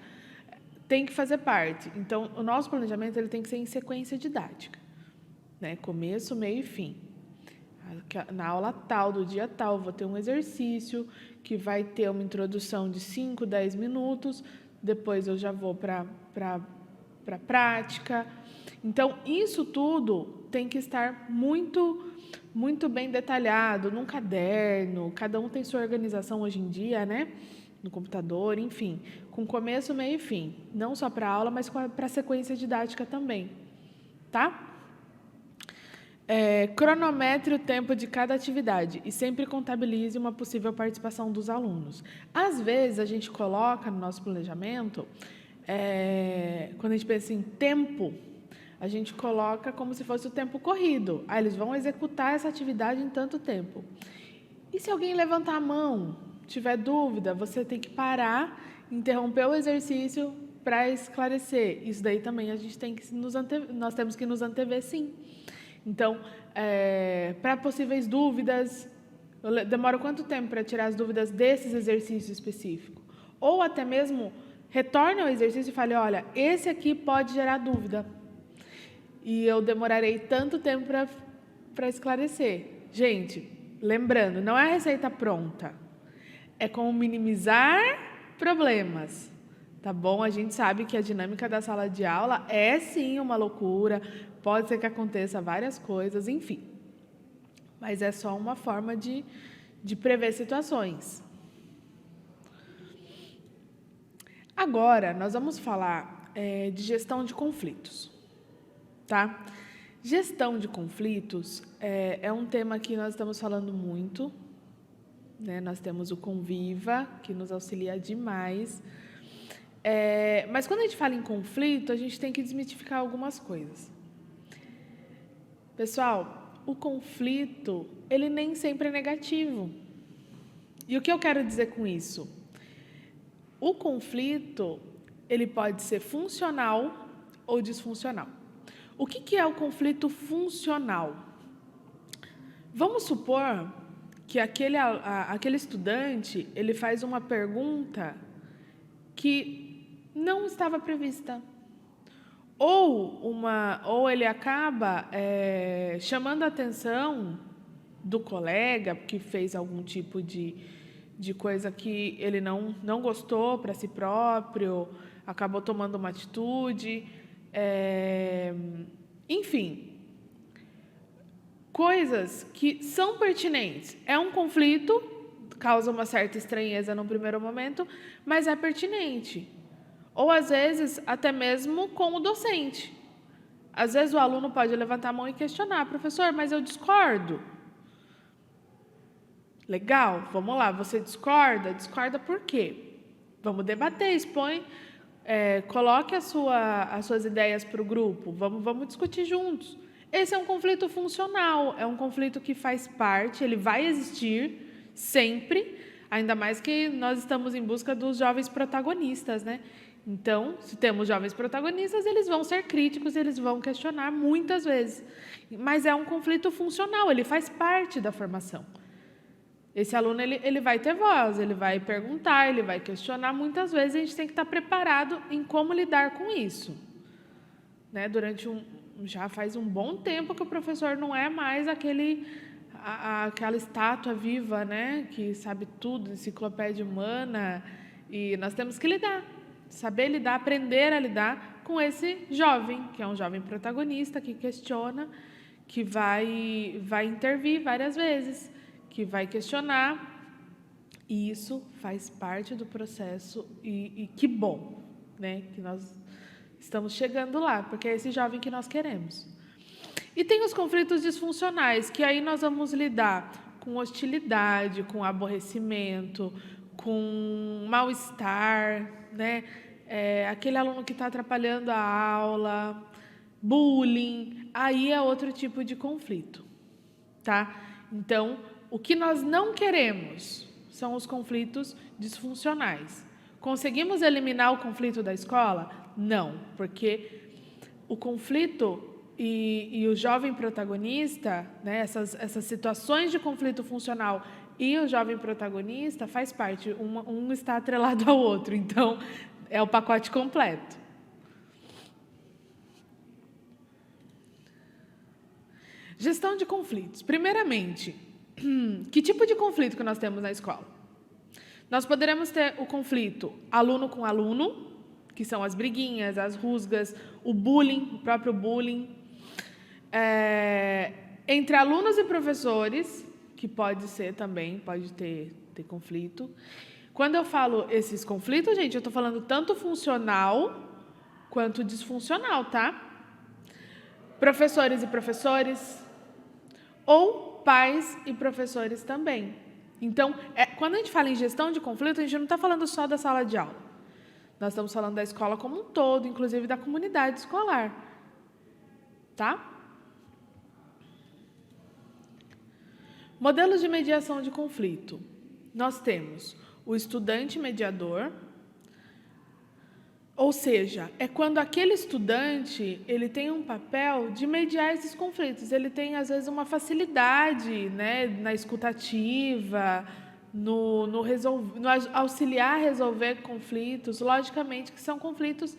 tem que fazer parte. Então, o nosso planejamento ele tem que ser em sequência didática, né? Começo, meio e fim. Na aula tal, do dia tal, vou ter um exercício que vai ter uma introdução de 5, 10 minutos, depois eu já vou para a prática. Então, isso tudo tem que estar muito, muito bem detalhado, num caderno. Cada um tem sua organização hoje em dia, né? No computador, enfim, com começo, meio e fim. Não só para a aula, mas para a sequência didática também, tá? Cronometre o tempo de cada atividade e sempre contabilize uma possível participação dos alunos. Às vezes, a gente coloca no nosso planejamento quando a gente pensa em tempo, a gente coloca como se fosse o tempo corrido. Eles vão executar essa atividade em tanto tempo. E se alguém levantar a mão, tiver dúvida, você tem que parar, interromper o exercício para esclarecer. Isso daí também a gente tem que nós temos que nos antever, sim. Então, para possíveis dúvidas, demora quanto tempo para tirar as dúvidas desses exercícios específicos? Ou até mesmo retorne ao exercício e fale, olha, esse aqui pode gerar dúvida. E eu demorarei tanto tempo para esclarecer. Gente, lembrando, não é a receita pronta. É como minimizar problemas. Tá bom? A gente sabe que a dinâmica da sala de aula é sim uma loucura. Pode ser que aconteça várias coisas, enfim. Mas é só uma forma de prever situações. Agora, nós vamos falar de gestão de conflitos. Tá? Gestão de conflitos é um tema que nós estamos falando muito, né? Nós temos o Conviva, que nos auxilia demais. Mas quando a gente fala em conflito, a gente tem que desmistificar algumas coisas. Pessoal, o conflito, ele nem sempre é negativo. E o que eu quero dizer com isso? O conflito, ele pode ser funcional ou disfuncional. O que é o conflito funcional? Vamos supor que aquele estudante, ele faz uma pergunta que não estava prevista. Ou ele acaba chamando a atenção do colega, que fez algum tipo de coisa que ele não gostou para si próprio, acabou tomando uma atitude, enfim, coisas que são pertinentes. É um conflito, causa uma certa estranheza no primeiro momento, mas é pertinente. Ou, às vezes, até mesmo com o docente. Às vezes, o aluno pode levantar a mão e questionar, professor, mas eu discordo. Legal, vamos lá, você discorda? Discorda por quê? Vamos debater, expõe, coloque as suas ideias para o grupo, vamos discutir juntos. Esse é um conflito funcional, é um conflito que faz parte, ele vai existir sempre, ainda mais que nós estamos em busca dos jovens protagonistas, né? Então, se temos jovens protagonistas, eles vão ser críticos, eles vão questionar muitas vezes. Mas é um conflito funcional, ele faz parte da formação. Esse aluno ele vai ter voz, ele vai perguntar, ele vai questionar. Muitas vezes a gente tem que estar preparado em como lidar com isso. Né? Já faz um bom tempo que o professor não é mais aquela estátua viva, né? Que sabe tudo, enciclopédia humana. E nós temos que lidar. Saber lidar, aprender a lidar com esse jovem, que é um jovem protagonista, que questiona, que vai intervir várias vezes, que vai questionar. E isso faz parte do processo e que bom, né? Que nós estamos chegando lá, porque é esse jovem que nós queremos. E tem os conflitos disfuncionais, que aí nós vamos lidar com hostilidade, com aborrecimento, com mal-estar, né? Aquele aluno que está atrapalhando a aula, bullying, aí é outro tipo de conflito, tá? Então, o que nós não queremos são os conflitos disfuncionais. Conseguimos eliminar o conflito da escola? Não, porque o conflito e o jovem protagonista, né, essas situações de conflito funcional e o jovem protagonista faz parte, um está atrelado ao outro, então é o pacote completo. Gestão de conflitos. Primeiramente, que tipo de conflito que nós temos na escola? Nós poderemos ter o conflito aluno com aluno, que são as briguinhas, as rusgas, o bullying, o próprio bullying, entre alunos e professores, que pode ser também, pode ter conflito. Quando eu falo esses conflitos, gente, eu estou falando tanto funcional quanto disfuncional, tá? Professores e professores, ou pais e professores também. Então, quando a gente fala em gestão de conflito, a gente não está falando só da sala de aula. Nós estamos falando da escola como um todo, inclusive da comunidade escolar. Tá? Modelos de mediação de conflito. Nós temos o estudante mediador, ou seja, é quando aquele estudante ele tem um papel de mediar esses conflitos. Ele tem, às vezes, uma facilidade, né, na escutativa, no auxiliar a resolver conflitos. Logicamente que são conflitos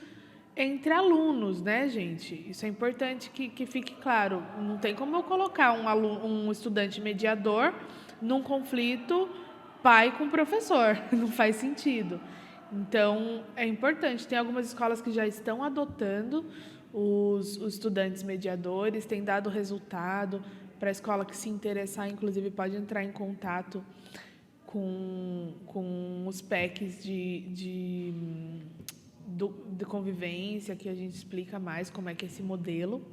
entre alunos, né, gente? Isso é importante que fique claro. Não tem como eu colocar um estudante mediador num conflito pai com professor. Não faz sentido. Então, é importante. Tem algumas escolas que já estão adotando os estudantes mediadores, têm dado resultado. Para a escola que se interessar, inclusive, pode entrar em contato com os PECs de convivência, que a gente explica mais como é que é esse modelo.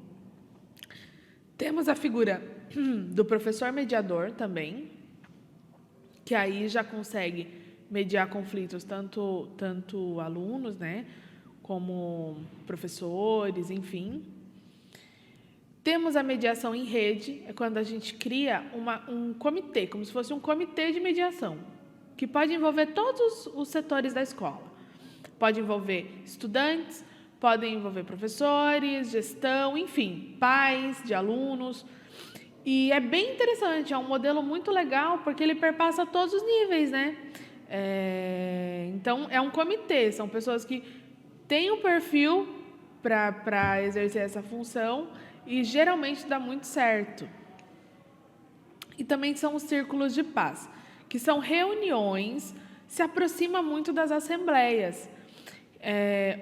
Temos a figura do professor mediador também, que aí já consegue mediar conflitos, tanto alunos, né, como professores, enfim. Temos a mediação em rede, é quando a gente cria um comitê, como se fosse um comitê de mediação, que pode envolver todos os setores da escola. Pode envolver estudantes, podem envolver professores, gestão, enfim, pais de alunos. E é bem interessante, é um modelo muito legal, porque ele perpassa todos os níveis, né? Então, é um comitê, são pessoas que têm um perfil para exercer essa função e geralmente dá muito certo. E também são os círculos de paz, que são reuniões, se aproxima muito das assembleias,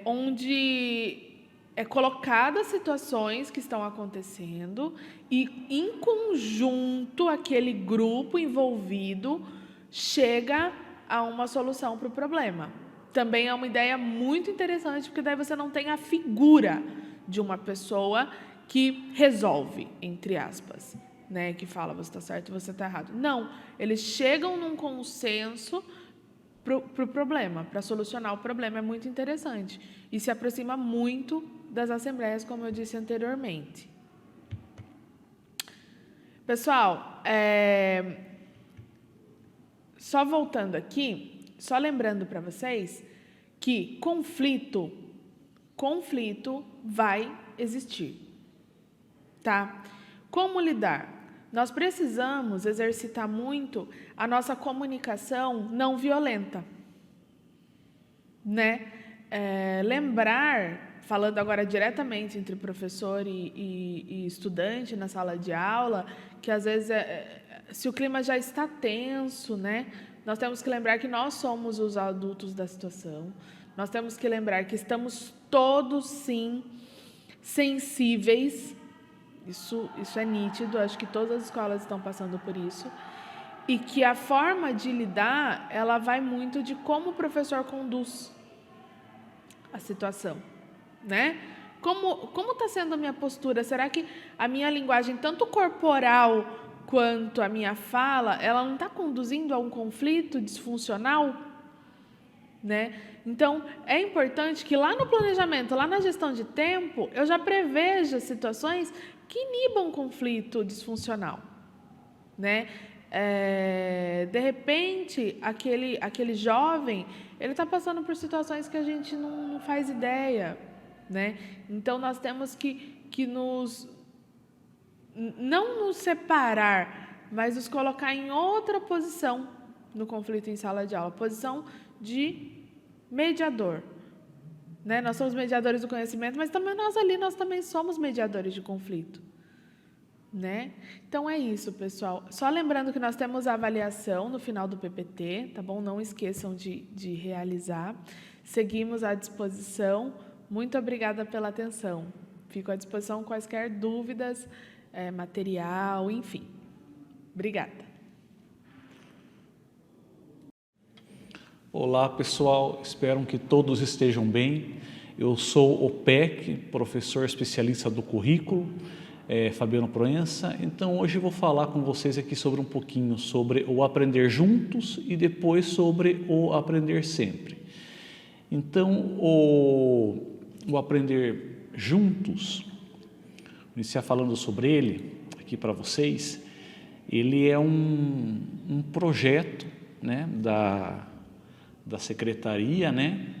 onde é colocadas situações que estão acontecendo e, em conjunto, aquele grupo envolvido chega a uma solução para o problema. Também é uma ideia muito interessante, porque daí você não tem a figura de uma pessoa que resolve, entre aspas, né? Que fala, você está certo, você está errado. Não, eles chegam num consenso para o problema, para solucionar o problema. É muito interessante e se aproxima muito das assembleias, como eu disse anteriormente. Pessoal, só voltando aqui, só lembrando para vocês que conflito vai existir, tá? Como lidar? Nós precisamos exercitar muito a nossa comunicação não violenta, né? Lembrar, falando agora diretamente entre professor e estudante na sala de aula, que às vezes, se o clima já está tenso, né? Nós temos que lembrar que nós somos os adultos da situação. Nós temos que lembrar que estamos todos, sim, sensíveis. Isso é nítido, acho que todas as escolas estão passando por isso. E que a forma de lidar, ela vai muito de como o professor conduz a situação, né? Como está sendo a minha postura? Será que a minha linguagem, tanto corporal quanto a minha fala, ela não está conduzindo a um conflito disfuncional, né? Então, é importante que lá no planejamento, lá na gestão de tempo, eu já preveja situações que inibam um conflito disfuncional, né? De repente, aquele jovem, ele está passando por situações que a gente não faz ideia, né? Então, nós temos que não nos separar, mas nos colocar em outra posição no conflito em sala de aula, posição de mediador, né? Nós somos mediadores do conhecimento, mas também nós também somos mediadores de conflito, né? Então é isso, pessoal. Só lembrando que nós temos a avaliação no final do PPT, tá bom? Não esqueçam de realizar. Seguimos à disposição. Muito obrigada pela atenção. Fico à disposição quaisquer dúvidas, material, enfim. Obrigada.
Olá, pessoal. Espero que todos estejam bem. Eu sou o PEC, professor especialista do currículo, Fabiano Proença. Então, hoje eu vou falar com vocês aqui sobre um pouquinho sobre o aprender juntos e depois sobre o aprender sempre. Então, o Aprender Juntos, vou iniciar falando sobre ele aqui para vocês. Ele é um projeto, né, da secretaria, né?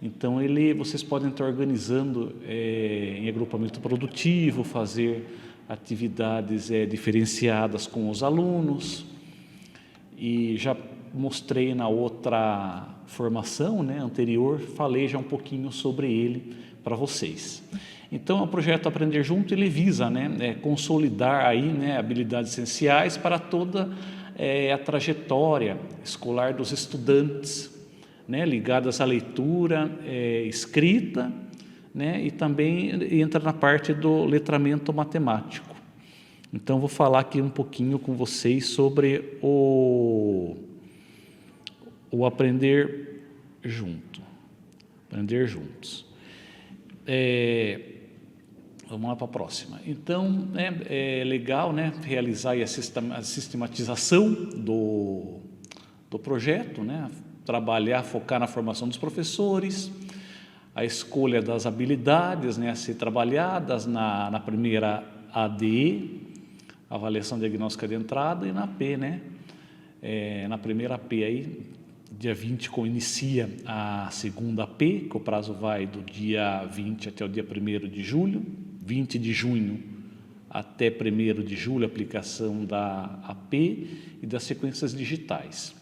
Então, vocês podem estar organizando em agrupamento produtivo, fazer atividades diferenciadas com os alunos. E já mostrei na outra formação, né, anterior, falei já um pouquinho sobre ele para vocês. Então, o projeto Aprender Junto, ele visa, né, consolidar aí, né, habilidades essenciais para toda a trajetória escolar dos estudantes, né, ligadas à leitura, escrita, né, e também entra na parte do letramento matemático. Então, vou falar aqui um pouquinho com vocês sobre o Aprender Junto. Aprender Juntos. Vamos lá para a próxima. Então, é legal, né, realizar aí a sistematização do projeto, né, trabalhar, focar na formação dos professores, a escolha das habilidades, né, a ser trabalhadas na primeira ADE, avaliação diagnóstica de entrada, e na P, né, na primeira P aí, dia 20 inicia a segunda P, que o prazo vai do dia 20 até o dia 1º de julho, 20 de junho até 1º de julho, aplicação da AP e das sequências digitais.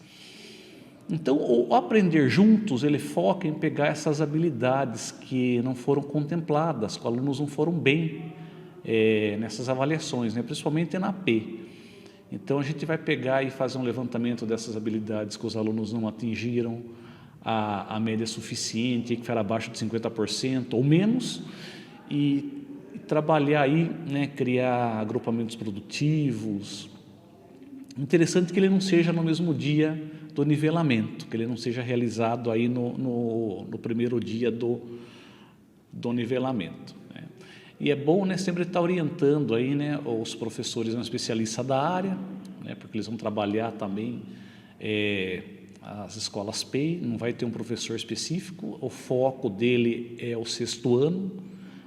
Então, o Aprender Juntos, ele foca em pegar essas habilidades que não foram contempladas, que os alunos não foram bem nessas avaliações, né, principalmente na AP. Então, a gente vai pegar e fazer um levantamento dessas habilidades que os alunos não atingiram a média suficiente, que era abaixo de 50% ou menos, e trabalhar aí, né, criar agrupamentos produtivos. Interessante que ele não seja no mesmo dia do nivelamento, que ele não seja realizado aí no primeiro dia do nivelamento, né? E é bom, né, sempre estar orientando aí, né, os professores, um especialista da área, né, porque eles vão trabalhar também as escolas PEI, não vai ter um professor específico, o foco dele é o 6º ano,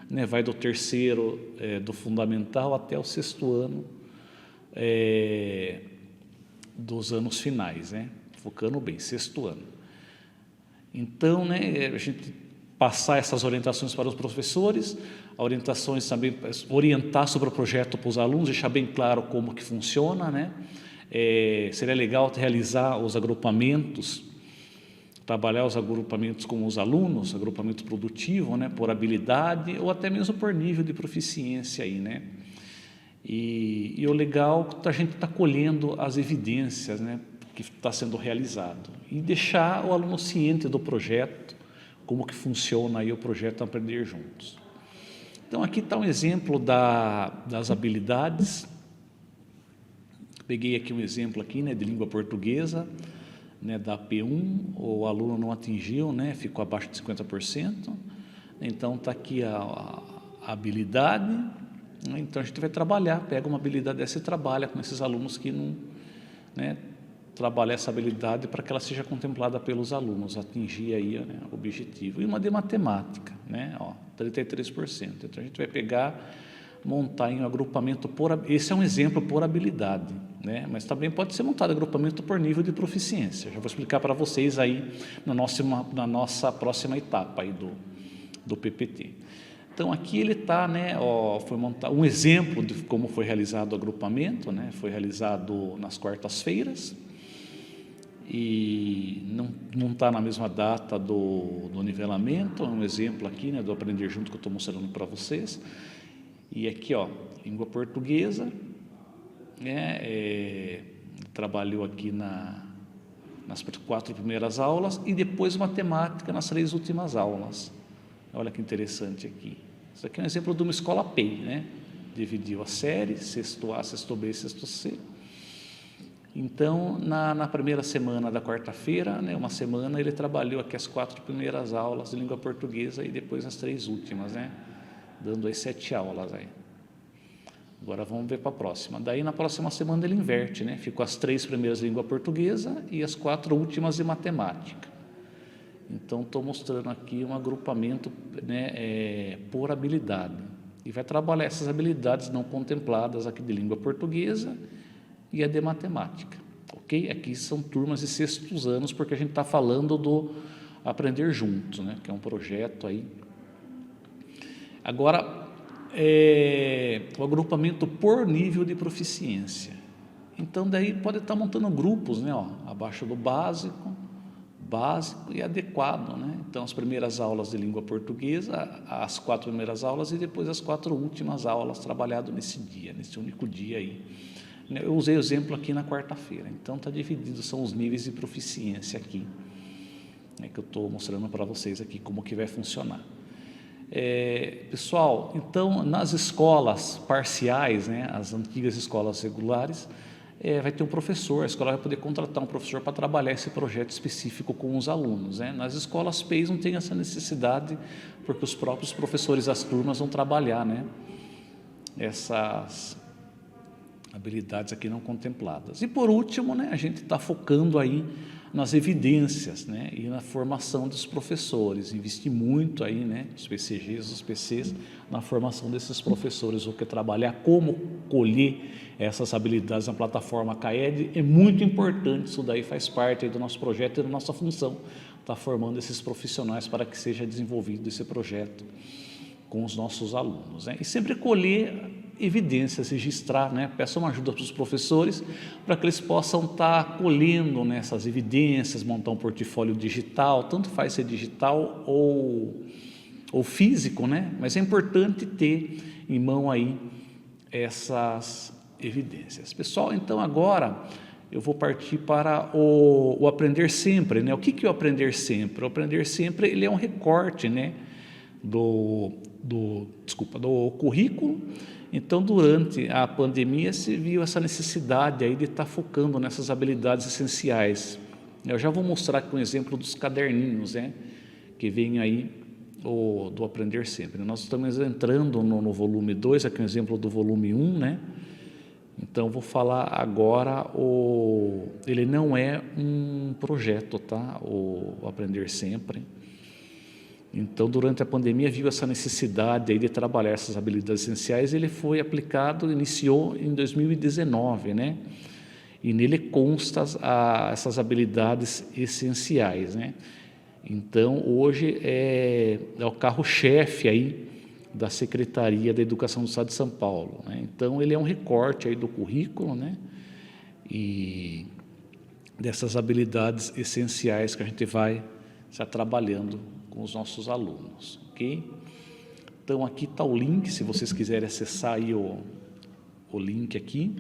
né, vai do 3º do fundamental até o 6º ano dos anos finais, né, focando bem, 6º ano. Então, né, a gente passar essas orientações para os professores, orientações também, orientar sobre o projeto para os alunos, deixar bem claro como que funciona, né? Seria legal realizar os agrupamentos, trabalhar os agrupamentos com os alunos, agrupamento produtivo, né, por habilidade ou até mesmo por nível de proficiência aí, né? E o legal é que a gente está colhendo as evidências, né, que está sendo realizado e deixar o aluno ciente do projeto, como que funciona aí o projeto Aprender Juntos. Então, aqui está um exemplo das habilidades. Peguei aqui um exemplo aqui, né, de língua portuguesa, né, da P1, o aluno não atingiu, né, ficou abaixo de 50%. Então, está aqui a habilidade. Então, a gente vai trabalhar, pega uma habilidade dessa e trabalha com esses alunos que não, né, trabalhar essa habilidade para que ela seja contemplada pelos alunos, atingir aí, né, o objetivo. E uma de matemática, né, 33%. Então, a gente vai pegar, montar em um agrupamento esse é um exemplo por habilidade, né, mas também pode ser montado agrupamento por nível de proficiência. Já vou explicar para vocês aí na nossa próxima etapa aí do PPT. Então, aqui ele está, né, foi montado um exemplo de como foi realizado o agrupamento, né, foi realizado nas quartas-feiras, e não está na mesma data do nivelamento, é um exemplo aqui, né, do Aprender Junto que eu estou mostrando para vocês. E aqui, língua portuguesa, né, trabalhou aqui nas 4 primeiras aulas e depois matemática nas 3 últimas aulas. Olha que interessante aqui. Isso aqui é um exemplo de uma escola PEI, né? Dividiu a série, 6º A, 6º B e 6º C. Então, na primeira semana da quarta-feira, né, uma semana, ele trabalhou aqui as 4 primeiras aulas de língua portuguesa e depois as 3 últimas, né, dando aí 7 aulas. Aí. Agora vamos ver para a próxima. Daí, na próxima semana, ele inverte, né, ficou as 3 primeiras de língua portuguesa e as 4 últimas de matemática. Então, estou mostrando aqui um agrupamento, né, por habilidade. E vai trabalhar essas habilidades não contempladas aqui de língua portuguesa e a de matemática. Ok? Aqui são turmas de 6º anos, porque a gente está falando do Aprender Juntos, né, que é um projeto aí. Agora, o agrupamento por nível de proficiência. Então, daí pode estar montando grupos, né, abaixo do básico e adequado, né? Então, as primeiras aulas de língua portuguesa, as 4 primeiras aulas e depois as 4 últimas aulas trabalhado nesse dia, nesse único dia aí. Eu usei o exemplo aqui na quarta-feira, então está dividido, são os níveis de proficiência aqui, né, que eu estou mostrando para vocês aqui como que vai funcionar. Pessoal, então, nas escolas parciais, né, as antigas escolas regulares, vai ter um professor, a escola vai poder contratar um professor para trabalhar esse projeto específico com os alunos, né? Nas escolas PEIs não tem essa necessidade, porque os próprios professores das turmas vão trabalhar, né, essas habilidades aqui não contempladas. E por último, né, a gente está focando aí nas evidências, né, e na formação dos professores, investir muito aí, né, os PCGs, os PCs, na formação desses professores, o que trabalhar, como colher essas habilidades na plataforma CAED é muito importante, isso daí faz parte aí do nosso projeto e da nossa função, tá formando esses profissionais para que seja desenvolvido esse projeto com os nossos alunos, né, e sempre colher evidências, registrar, né? Peço uma ajuda para os professores para que eles possam estar colhendo nessas evidências, montar um portfólio digital, tanto faz ser digital ou físico, né? Mas é importante ter em mão aí essas evidências. Pessoal, então agora eu vou partir para o Aprender Sempre, né? O que é o Aprender Sempre? O Aprender Sempre, ele é um recorte, né, do currículo. Então, durante a pandemia, se viu essa necessidade aí de estar focando nessas habilidades essenciais. Eu já vou mostrar aqui um exemplo dos caderninhos, né, que vem aí do Aprender Sempre. Nós estamos entrando no volume 2, aqui um exemplo do volume 1, né? Então, vou falar agora, ele não é um projeto, tá? O Aprender Sempre. Então, durante a pandemia, viu essa necessidade aí de trabalhar essas habilidades essenciais, ele foi aplicado, iniciou em 2019, né? E nele consta essas habilidades essenciais, né? Então, hoje é o carro-chefe aí da Secretaria da Educação do Estado de São Paulo, né? Então, ele é um recorte aí do currículo, né? E dessas habilidades essenciais que a gente vai estar trabalhando com os nossos alunos, ok? Então, aqui está o link, se vocês quiserem acessar aí o link aqui,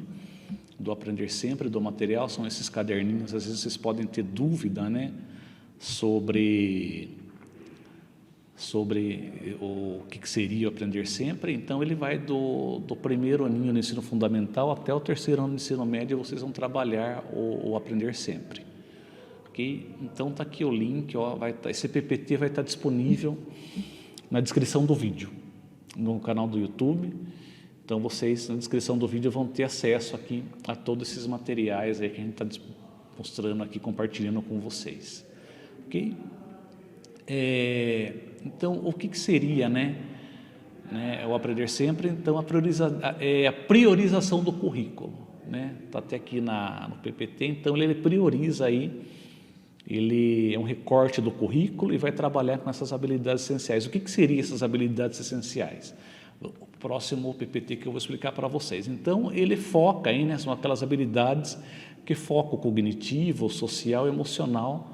do Aprender Sempre, do material, são esses caderninhos, às vezes vocês podem ter dúvida, né, sobre o que seria o Aprender Sempre. Então, ele vai do primeiro aninho no ensino fundamental até o 3º ano do ensino médio, vocês vão trabalhar o Aprender Sempre. Então, está aqui o link, esse PPT vai estar disponível na descrição do vídeo, no canal do YouTube. Então, vocês, na descrição do vídeo, vão ter acesso aqui a todos esses materiais aí que a gente está mostrando aqui, compartilhando com vocês. Ok? Então, o que seria, né, o Aprender Sempre? Então, a priorização do currículo, né? Está até aqui no PPT, então ele prioriza aí. Ele é um recorte do currículo e vai trabalhar com essas habilidades essenciais. O que seriam essas habilidades essenciais? O próximo PPT que eu vou explicar para vocês. Então, ele foca aí, né, são aquelas habilidades que focam o cognitivo, social e emocional,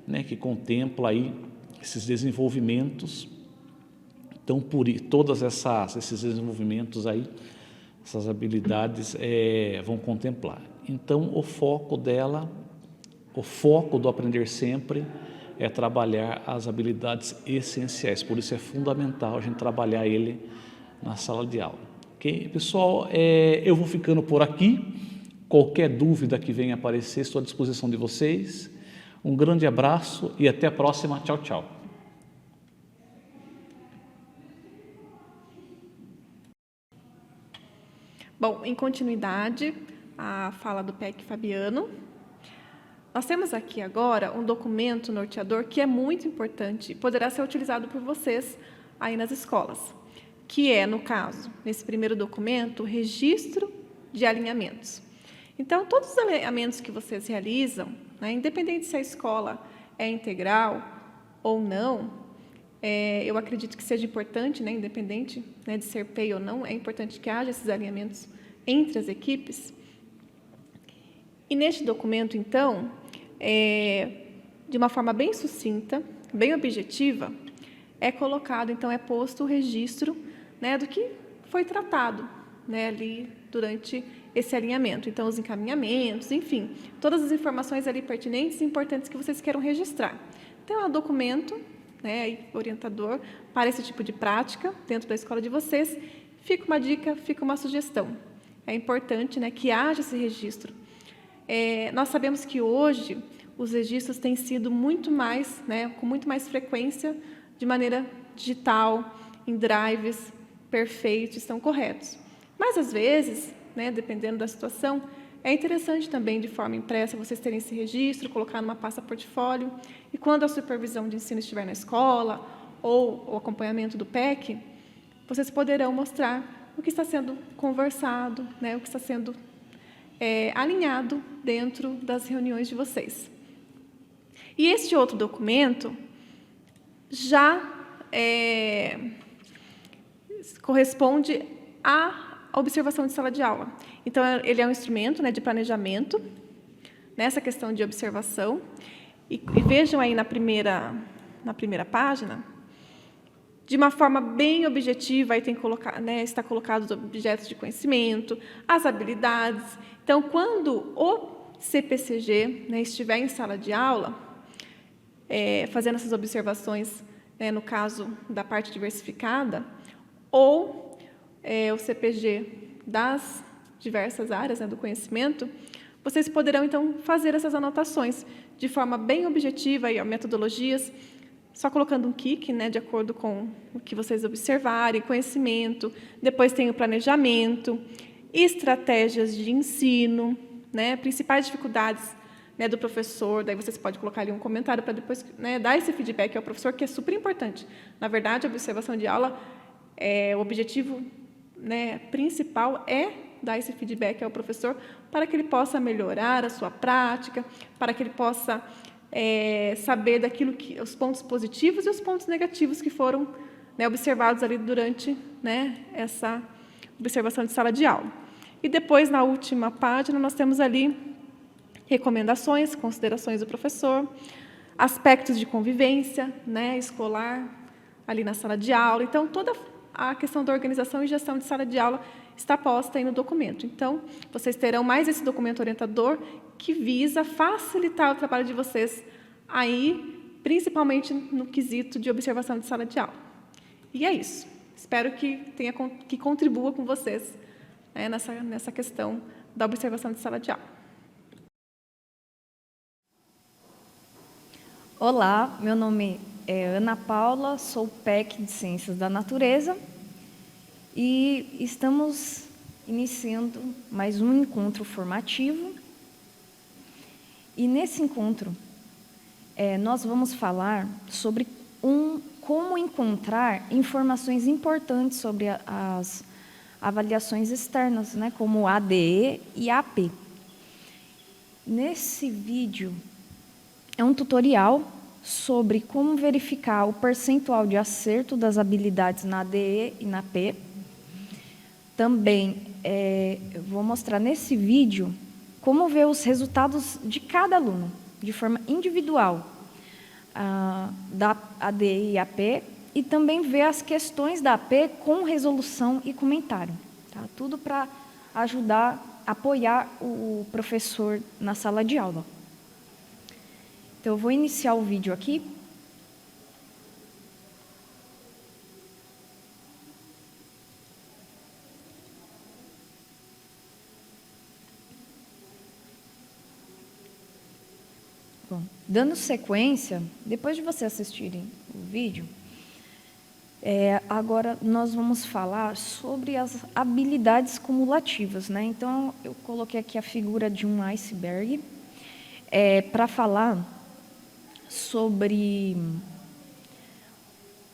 né, que contempla aí esses desenvolvimentos. Então, por todas esses desenvolvimentos aí, essas habilidades vão contemplar. Então, o foco do Aprender Sempre é trabalhar as habilidades essenciais, por isso é fundamental a gente trabalhar ele na sala de aula. Ok? Pessoal, eu vou ficando por aqui, qualquer dúvida que venha aparecer, estou à disposição de vocês. Um grande abraço e até a próxima. Tchau, tchau.
Bom, em continuidade, a fala do PEC Fabiano, nós temos aqui agora um documento norteador que é muito importante e poderá ser utilizado por vocês aí nas escolas, que é, no caso, nesse primeiro documento, o registro de alinhamentos. Então, todos os alinhamentos que vocês realizam, né, independente se a escola é integral ou não, eu acredito que seja importante, né, independente, né, de ser PEI ou não, é importante que haja esses alinhamentos entre as equipes. E neste documento, então, de uma forma bem sucinta, bem objetiva, é colocado, então, é posto o registro, né, do que foi tratado, né, ali durante esse alinhamento. Então, os encaminhamentos, enfim, todas as informações ali pertinentes e importantes que vocês queiram registrar. Então, é um documento, né, orientador para esse tipo de prática dentro da escola de vocês. Fica uma dica, fica uma sugestão. É importante, né, que haja esse registro. Nós sabemos que hoje os registros têm sido muito mais, né, com muito mais frequência, de maneira digital, em drives perfeitos, estão corretos. Mas, às vezes, né, dependendo da situação, é interessante também, de forma impressa, vocês terem esse registro, colocar numa pasta portfólio, e quando a supervisão de ensino estiver na escola, ou o acompanhamento do PEC, vocês poderão mostrar o que está sendo conversado, né, o que está sendo alinhado dentro das reuniões de vocês. E este outro documento já corresponde à observação de sala de aula. Então, ele é um instrumento, né, de planejamento, nessa questão de observação. E vejam aí na primeira página, de uma forma bem objetiva, aí tem está colocado os objetos de conhecimento, as habilidades. Então, quando o CPCG, né, estiver em sala de aula, fazendo essas observações, no caso da parte diversificada, ou o CPG das diversas áreas, né, do conhecimento, vocês poderão, então, fazer essas anotações de forma bem objetiva, aí, metodologias, só colocando um kick, né, de acordo com o que vocês observarem, conhecimento, depois tem o planejamento, estratégias de ensino, né, principais dificuldades, né, do professor, daí vocês podem colocar ali um comentário para depois, né, dar esse feedback ao professor, que é super importante. Na verdade, a observação de aula, o objetivo, né, principal é dar esse feedback ao professor para que ele possa melhorar a sua prática, para que ele possa saber daquilo os pontos positivos e os pontos negativos que foram, né, observados ali durante, né, essa observação de sala de aula. E depois, na última página, nós temos ali recomendações, considerações do professor, aspectos de convivência, né, escolar, ali na sala de aula. Então, toda a questão da organização e gestão de sala de aula está posta aí no documento. Então, vocês terão mais esse documento orientador que visa facilitar o trabalho de vocês aí, principalmente no quesito de observação de sala de aula. E é isso. Espero que contribua com vocês, né, nessa questão da observação de sala de aula.
Olá, meu nome é Ana Paula, sou PEC de Ciências da Natureza e estamos iniciando mais um encontro formativo. E nesse encontro, nós vamos falar sobre como encontrar informações importantes sobre as avaliações externas, né, como ADE e AP. Nesse vídeo, é um tutorial sobre como verificar o percentual de acerto das habilidades na ADE e na AP. Também eu vou mostrar nesse vídeo como ver os resultados de cada aluno, de forma individual, da ADE e AP, e também ver as questões da AP com resolução e comentário. Tá? Tudo para ajudar, apoiar o professor na sala de aula. Então, eu vou iniciar o vídeo aqui. Bom, dando sequência, depois de vocês assistirem o vídeo, agora nós vamos falar sobre as habilidades cumulativas, né? Então, eu coloquei aqui a figura de um iceberg. para falar sobre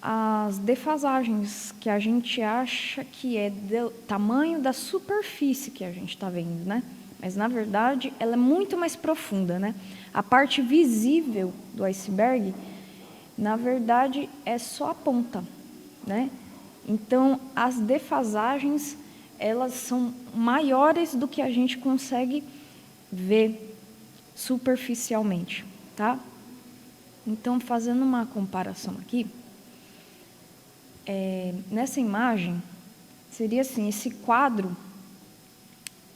as defasagens que a gente acha que é do tamanho da superfície que a gente está vendo, né? Mas, na verdade, ela é muito mais profunda, né? A parte visível do iceberg, na verdade, é só a ponta, né? Então, as defasagens, elas são maiores do que a gente consegue ver superficialmente, tá? Então, fazendo uma comparação aqui, nessa imagem, seria assim, esse quadro,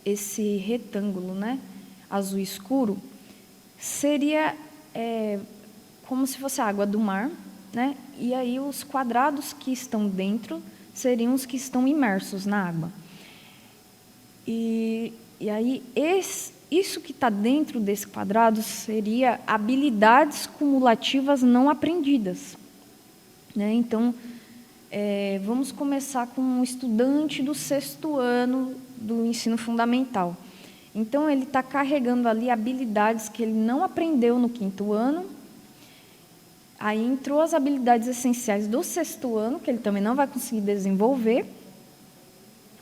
esse retângulo, né, azul escuro, seria como se fosse a água do mar, né? E aí os quadrados que estão dentro seriam os que estão imersos na água. E aí isso que está dentro desse quadrado seria habilidades cumulativas não aprendidas, né? Então, vamos começar com um estudante do 6º ano do ensino fundamental. Então, ele está carregando ali habilidades que ele não aprendeu no 5º ano. Aí entrou as habilidades essenciais do 6º ano, que ele também não vai conseguir desenvolver,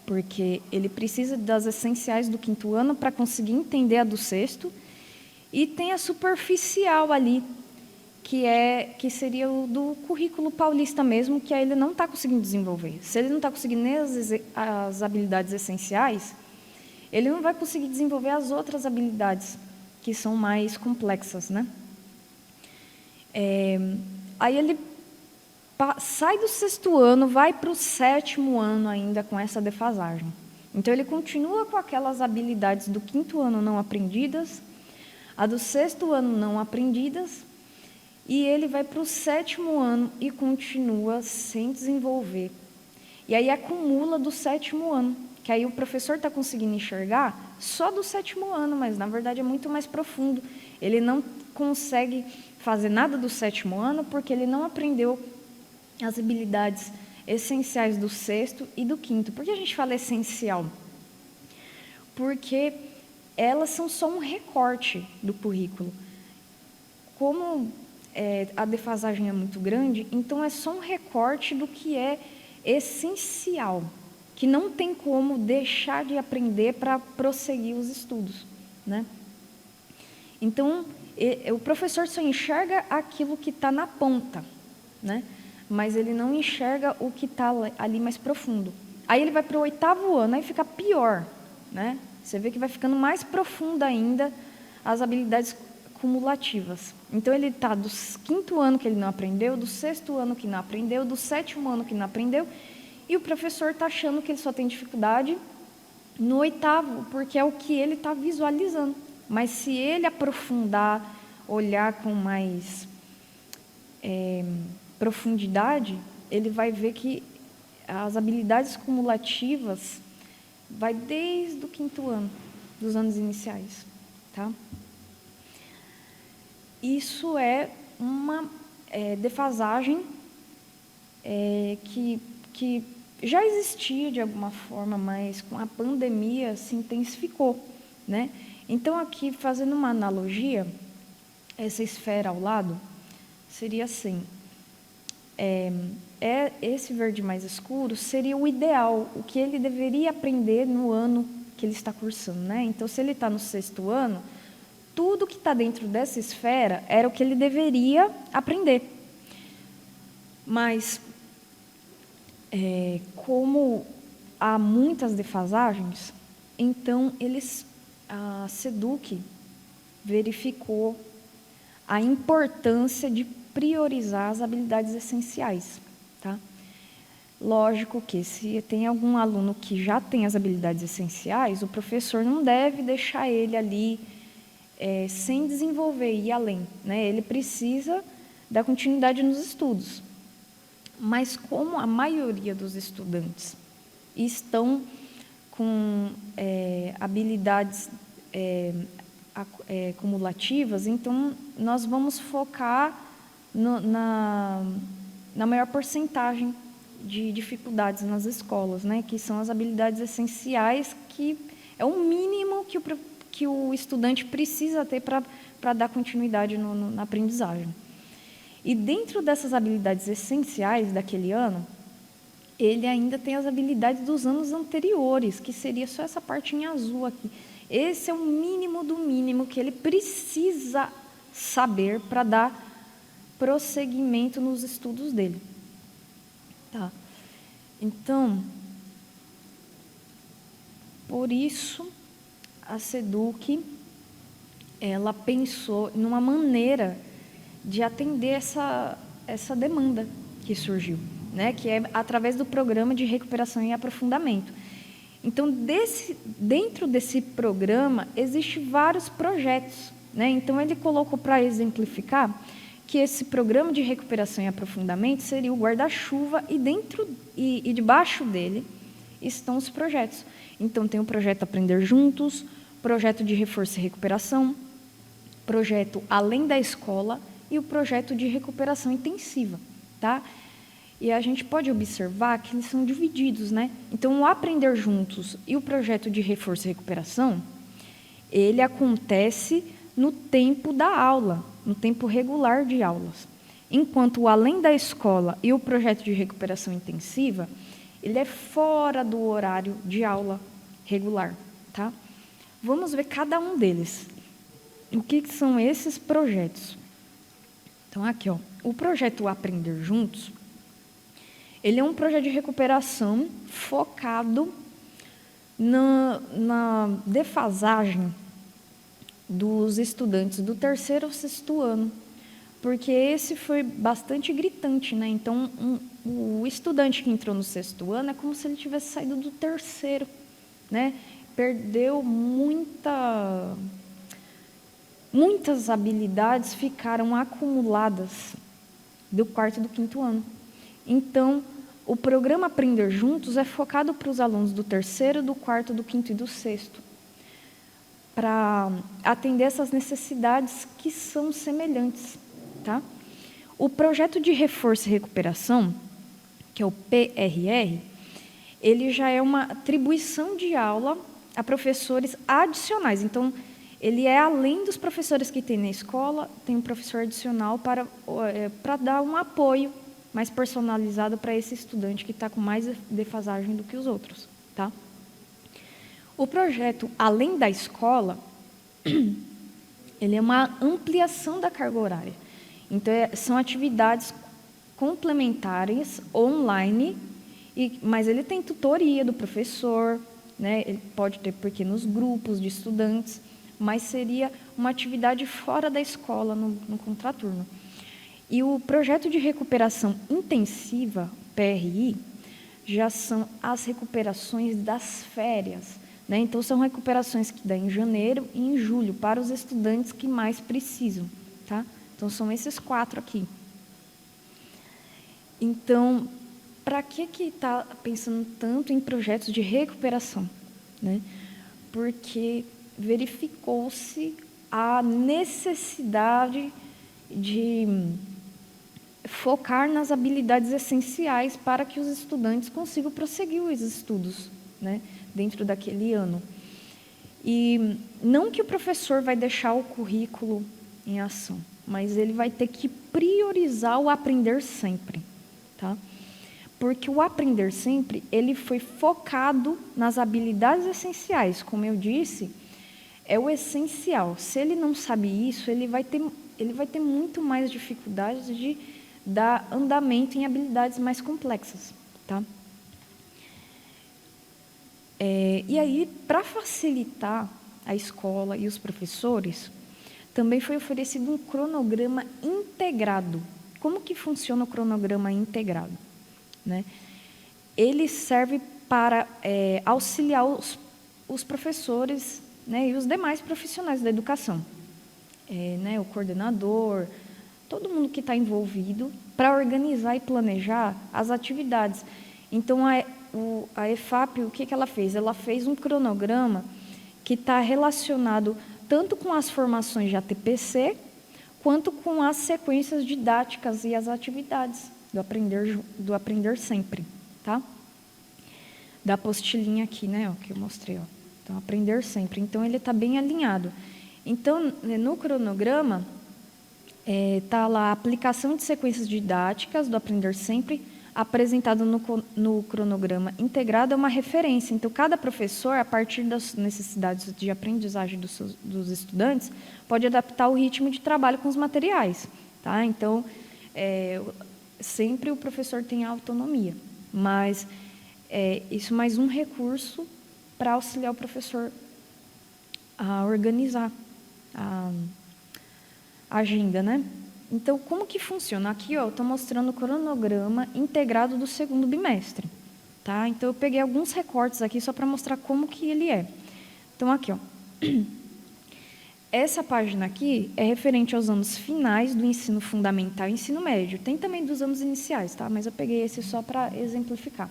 porque ele precisa das essenciais do 5º ano para conseguir entender a do 6º. E tem a superficial ali, que seria o do currículo paulista mesmo, que aí ele não está conseguindo desenvolver. Se ele não está conseguindo nem as habilidades essenciais, ele não vai conseguir desenvolver as outras habilidades, que são mais complexas, né? Aí ele sai do 6º ano, vai para o 7º ano ainda com essa defasagem. Então, ele continua com aquelas habilidades do 5º ano não aprendidas, a do 6º ano não aprendidas, e ele vai para o 7º ano e continua sem desenvolver. E aí acumula do 7º ano, que aí o professor está conseguindo enxergar só do 7º ano, mas na verdade é muito mais profundo. Ele não consegue fazer nada do 7º ano porque ele não aprendeu as habilidades essenciais do 6º e do 5º. Por que a gente fala essencial? Porque elas são só um recorte do currículo. Como a defasagem é muito grande, então é só um recorte do que é essencial, que não tem como deixar de aprender para prosseguir os estudos, né? Então, o professor só enxerga aquilo que está na ponta, né? Mas ele não enxerga o que está ali mais profundo. Aí ele vai para o 8º ano, aí fica pior, né? Você vê que vai ficando mais profunda ainda as habilidades cumulativas. Então, ele está do 5º ano que ele não aprendeu, do 6º ano que não aprendeu, do 7º ano que não aprendeu, e o professor está achando que ele só tem dificuldade no 8º, porque é o que ele está visualizando. Mas se ele aprofundar, olhar com mais profundidade, ele vai ver que as habilidades cumulativas vai desde o 5º ano, dos anos iniciais, tá? Isso é uma defasagem que já existia de alguma forma, mas com a pandemia se intensificou, né? Então, aqui, fazendo uma analogia, essa esfera ao lado seria assim, esse verde mais escuro seria o ideal, o que ele deveria aprender no ano que ele está cursando, né? Então, se ele está no 6º ano, tudo que está dentro dessa esfera era o que ele deveria aprender. Mas, como há muitas defasagens, então a SEDUC verificou a importância de priorizar as habilidades essenciais, tá? Lógico que se tem algum aluno que já tem as habilidades essenciais, o professor não deve deixar ele ali sem desenvolver, ir além, né? Ele precisa dar continuidade nos estudos. Mas como a maioria dos estudantes estão com habilidades cumulativas, então nós vamos focar na maior porcentagem de dificuldades nas escolas, né? Que são as habilidades essenciais, que é o mínimo que o estudante precisa ter para dar continuidade na aprendizagem. E dentro dessas habilidades essenciais daquele ano, ele ainda tem as habilidades dos anos anteriores, que seria só essa parte em azul aqui. Esse é o mínimo do mínimo que ele precisa saber para dar prosseguimento nos estudos dele. Tá. Então, por isso, a SEDUC, ela pensou numa maneira de atender essa demanda que surgiu, né? Que é através do programa de recuperação e aprofundamento. Então, dentro desse programa, existem vários projetos, né? Então, ele colocou para exemplificar que esse programa de recuperação e aprofundamento seria o guarda-chuva e debaixo dele estão os projetos. Então, tem o projeto Aprender Juntos, projeto de reforço e recuperação, projeto Além da Escola e o projeto de recuperação intensiva, tá? E a gente pode observar que eles são divididos, né? Então, o Aprender Juntos e o projeto de reforço e recuperação, ele acontece no tempo da aula, no tempo regular de aulas. Enquanto o Além da Escola e o projeto de recuperação intensiva, ele é fora do horário de aula regular, tá? Vamos ver cada um deles. O que são esses projetos? Então, aqui, ó, o projeto Aprender Juntos, ele é um projeto de recuperação focado na defasagem dos estudantes do 3º ao 6º ano, porque esse foi bastante gritante, né? Então, o estudante que entrou no 6º ano é como se ele tivesse saído do 3º, né? Perdeu muitas habilidades ficaram acumuladas do 4º e do 5º ano. Então, o programa Aprender Juntos é focado para os alunos do 3º, do 4º, do 5º e do 6º, para atender essas necessidades que são semelhantes, tá? O projeto de reforço e recuperação, que é o PRR, ele já é uma atribuição de aula a professores adicionais. Então, ele é além dos professores que tem na escola, tem um professor adicional para dar um apoio mais personalizado para esse estudante que está com mais defasagem do que os outros, tá? O projeto Além da Escola, ele é uma ampliação da carga horária. Então, são atividades complementares, online, mas ele tem tutoria do professor, né? Ele pode ter pequenos grupos de estudantes, mas seria uma atividade fora da escola, no contraturno. E o projeto de recuperação intensiva, PRI, já são as recuperações das férias, né? Então, são recuperações que dão em janeiro e em julho, para os estudantes que mais precisam, tá? Então, são esses 4 aqui. Então, para que está pensando tanto em projetos de recuperação, né? Porque verificou-se a necessidade de focar nas habilidades essenciais para que os estudantes consigam prosseguir os estudos, né, dentro daquele ano. E não que o professor vai deixar o currículo em ação, mas ele vai ter que priorizar o aprender sempre, tá? Porque o aprender sempre, ele foi focado nas habilidades essenciais, como eu disse, é o essencial. Se ele não sabe isso, ele vai ter muito mais dificuldades de dar andamento em habilidades mais complexas, tá? E aí, para facilitar a escola e os professores, também foi oferecido um cronograma integrado. Como que funciona o cronograma integrado, né? Ele serve para auxiliar os professores, né, e os demais profissionais da educação, né, o coordenador, todo mundo que está envolvido, para organizar e planejar as atividades. Então, a EFAP, o que ela fez? Ela fez um cronograma que está relacionado tanto com as formações de ATPC, quanto com as sequências didáticas e as atividades do aprender sempre, tá? Da apostilinha aqui, né, ó, que eu mostrei, ó. Então, aprender sempre. Então, ele está bem alinhado. Então, no cronograma, está lá a aplicação de sequências didáticas do Aprender Sempre, apresentado no cronograma integrado, é uma referência. Então, cada professor, a partir das necessidades de aprendizagem dos estudantes, pode adaptar o ritmo de trabalho com os materiais. Tá? Então, sempre o professor tem autonomia, mas isso é mais um recurso para auxiliar o professor a organizar a agenda, né? Então, como que funciona? Aqui, ó, eu estou mostrando o cronograma integrado do segundo bimestre, tá? Então, eu peguei alguns recortes aqui só para mostrar como que ele é. Então, aqui, ó. Essa página aqui é referente aos anos finais do ensino fundamental e ensino médio. Tem também dos anos iniciais, tá? Mas eu peguei esse só para exemplificar.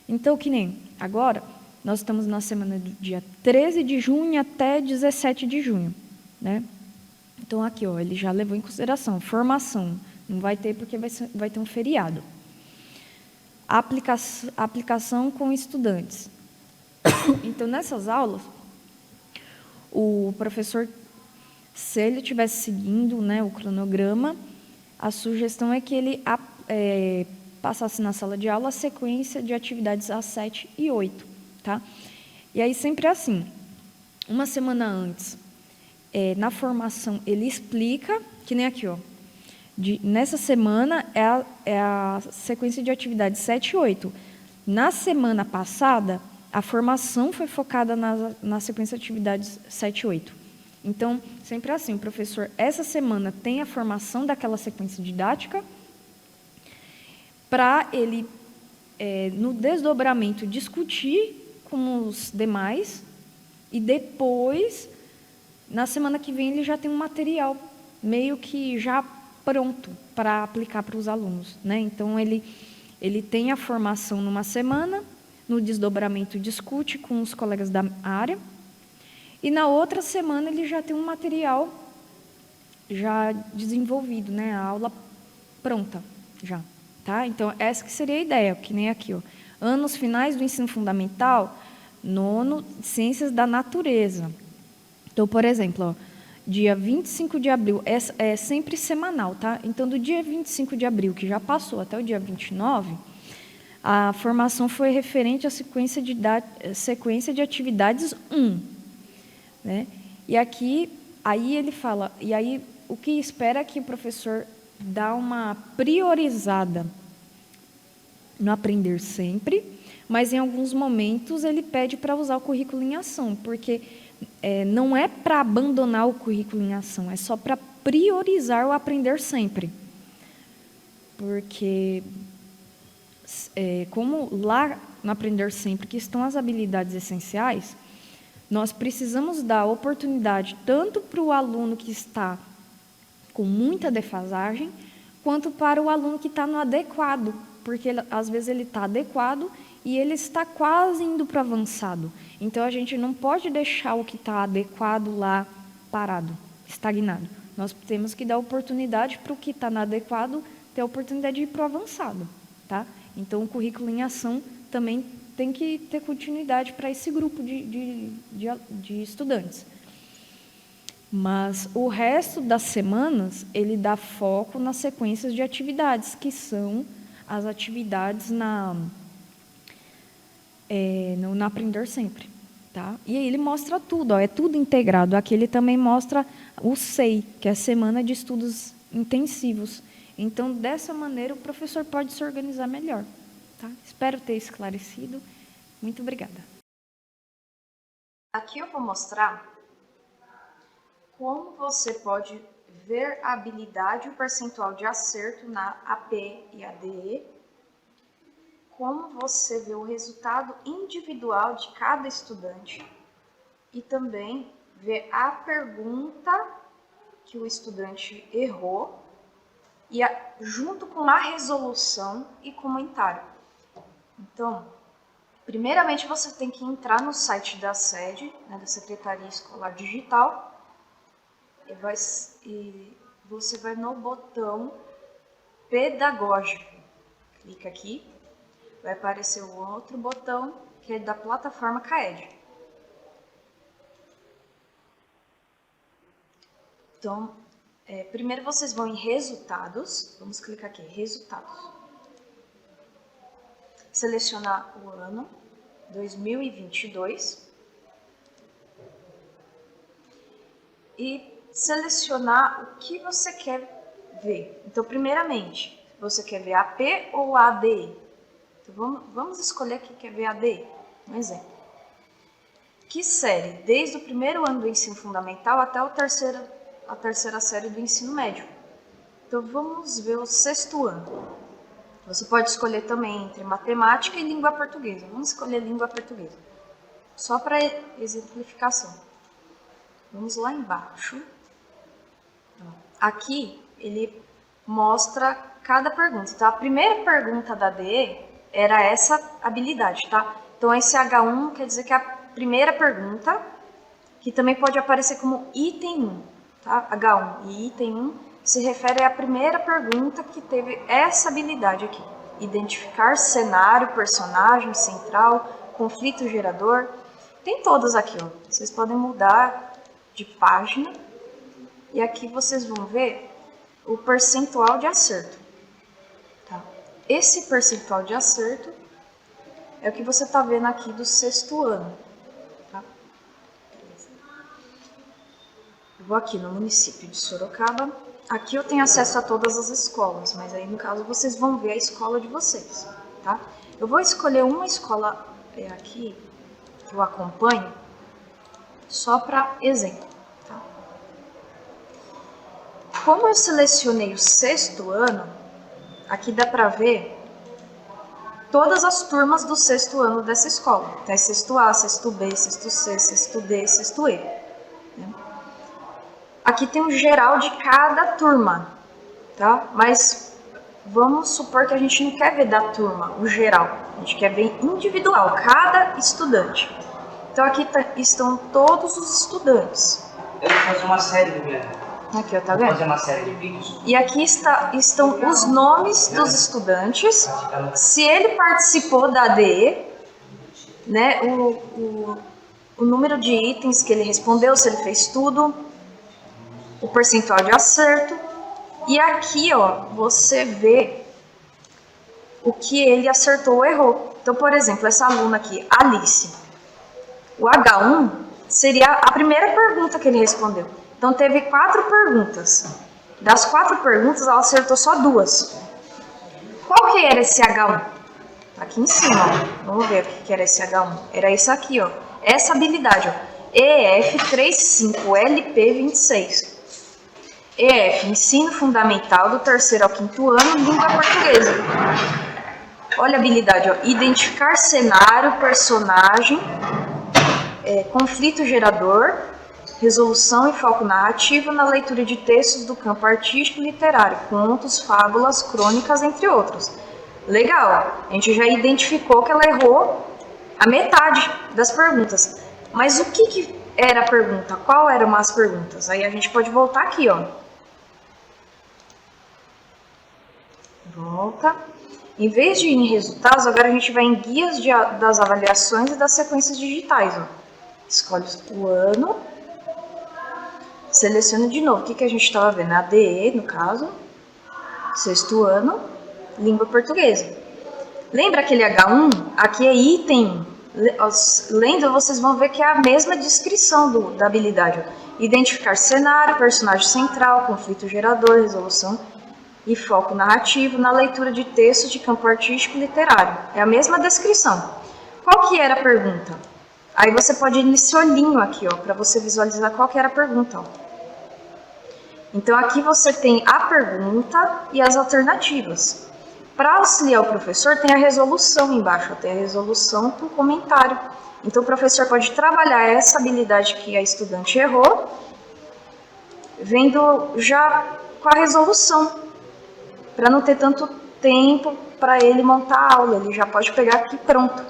Então, que nem agora, nós estamos na semana do dia 13 de junho até 17 de junho, né? Então, aqui, ó, ele já levou em consideração formação. Não vai ter porque vai ter um feriado. Aplicação com estudantes. Então, nessas aulas, o professor, se ele estivesse seguindo, né, o cronograma, a sugestão é que ele passasse na sala de aula a sequência de atividades às 7 e 8. Tá? E aí, sempre assim, uma semana antes, na formação, ele explica, que nem aqui, ó, nessa semana é a sequência de atividades 7 e 8. Na semana passada, a formação foi focada na sequência de atividades 7 e 8. Então, sempre assim, o professor, essa semana, tem a formação daquela sequência didática, para ele, no desdobramento, discutir com os demais, e depois, na semana que vem, ele já tem um material meio que já pronto para aplicar para os alunos, né? Então, ele tem a formação numa semana, no desdobramento discute com os colegas da área, e na outra semana ele já tem um material já desenvolvido, né? A aula pronta já, tá? Então, essa que seria a ideia, que nem aqui, ó. Anos finais do ensino fundamental, nono, ciências da natureza. Então, por exemplo, ó, dia 25 de abril, é sempre semanal, tá? Então, do dia 25 de abril, que já passou, até o dia 29, a formação foi referente à sequência de atividades 1. Né? E aqui, aí ele fala, e aí o que espera é que o professor dá uma priorizada no Aprender Sempre, mas em alguns momentos ele pede para usar o currículo em ação, porque não é para abandonar o currículo em ação, é só para priorizar o Aprender Sempre. Porque, como lá no Aprender Sempre que estão as habilidades essenciais, nós precisamos dar oportunidade tanto para o aluno que está com muita defasagem, quanto para o aluno que está no adequado, porque às vezes ele está adequado e ele está quase indo para o avançado. Então, a gente não pode deixar o que está adequado lá parado, estagnado. Nós temos que dar oportunidade para o que está no adequado ter a oportunidade de ir para o avançado. Tá? Então, o currículo em ação também tem que ter continuidade para esse grupo de estudantes. Mas o resto das semanas, ele dá foco nas sequências de atividades, que são as atividades no Aprender Sempre. Tá? E aí ele mostra tudo, ó, é tudo integrado. Aqui ele também mostra o SEI, que é a Semana de Estudos Intensivos. Então, dessa maneira, o professor pode se organizar melhor. Tá? Espero ter esclarecido. Muito obrigada. Aqui eu vou mostrar como você pode ver a habilidade e o percentual de acerto na AP e ADE, como você vê o resultado individual de cada estudante e também ver a pergunta que o estudante errou e junto com a resolução e comentário. Então, primeiramente você tem que entrar no site da sede, né, da Secretaria Escolar Digital, e você vai no botão pedagógico. Clica aqui, vai aparecer um outro botão que é da plataforma CAED. Então, primeiro vocês vão em resultados, vamos clicar aqui, resultados. Selecionar o ano, 2022. E selecionar o que você quer ver. Então, primeiramente, você quer ver AP ou ADE? Então, vamos escolher aqui que quer ver ADE, um exemplo. Que série? Desde o primeiro ano do ensino fundamental até a terceira série do ensino médio. Então, vamos ver o 6º ano. Você pode escolher também entre matemática e língua portuguesa. Vamos escolher língua portuguesa. Só para exemplificação. Vamos lá embaixo. Aqui, ele mostra cada pergunta. Então, a primeira pergunta da DE era essa habilidade, tá? Então, esse H1 quer dizer que é a primeira pergunta, que também pode aparecer como item 1, tá? H1 e item 1 se refere à primeira pergunta que teve essa habilidade aqui. Identificar cenário, personagem central, conflito gerador. Tem todas aqui, ó. Vocês podem mudar de página. E aqui vocês vão ver o percentual de acerto. Tá? Esse percentual de acerto é o que você está vendo aqui do 6º ano. Tá? Eu vou aqui no município de Sorocaba. Aqui eu tenho acesso a todas as escolas, mas aí no caso vocês vão ver a escola de vocês. Tá? Eu vou escolher uma escola aqui que eu acompanho só para exemplo. Como eu selecionei o 6º ano, aqui dá para ver todas as turmas do 6º ano dessa escola. Então, é 6º A, 6º B, 6º C, 6º D, 6º E. Aqui tem um geral de cada turma, tá? Mas vamos supor que a gente não quer ver da turma, o geral. A gente quer ver individual, cada estudante. Então, aqui estão todos os estudantes.
Eu vou fazer uma série, Guilherme.
Aqui, ó, tá vendo?
Fazer uma série de vídeos.
E aqui estão os nomes dos estudantes, se ele participou da ADE, né, o número de itens que ele respondeu, se ele fez tudo, o percentual de acerto. E aqui, ó, você vê o que ele acertou ou errou. Então, por exemplo, essa aluna aqui, Alice, o H1 seria a primeira pergunta que ele respondeu. Então, teve 4 perguntas. Das 4 perguntas, ela acertou só 2. Qual que era esse H1? Aqui em cima, ó. Vamos ver o que era esse H1. Era isso aqui, ó. Essa habilidade, ó. EF35LP26. EF, Ensino Fundamental do 3º ao 5º ano, Língua Portuguesa. Olha a habilidade, ó. Identificar cenário, personagem, conflito gerador, resolução e foco narrativo na leitura de textos do campo artístico e literário, contos, fábulas, crônicas, entre outros. Legal, a gente já identificou que ela errou a metade das perguntas. Mas o que era a pergunta? Qual eram as perguntas? Aí a gente pode voltar aqui, ó. Volta. Em vez de ir em resultados, agora a gente vai em guias das avaliações e das sequências digitais, ó. Escolhe o ano. Seleciona de novo. O que a gente estava vendo? ADE, no caso. 6º ano, língua portuguesa. Lembra aquele H1? Aqui é item 1. Lendo, vocês vão ver que é a mesma descrição da habilidade. Identificar cenário, personagem central, conflito gerador, resolução e foco narrativo na leitura de textos de campo artístico e literário. É a mesma descrição. Qual que era a pergunta? Aí você pode ir nesse olhinho aqui, ó, para você visualizar qual que era a pergunta, ó. Então, aqui você tem a pergunta e as alternativas. Para auxiliar o professor, tem a resolução embaixo, ó, tem a resolução com comentário. Então, o professor pode trabalhar essa habilidade que a estudante errou, vendo já com a resolução, para não ter tanto tempo para ele montar a aula, ele já pode pegar aqui pronto.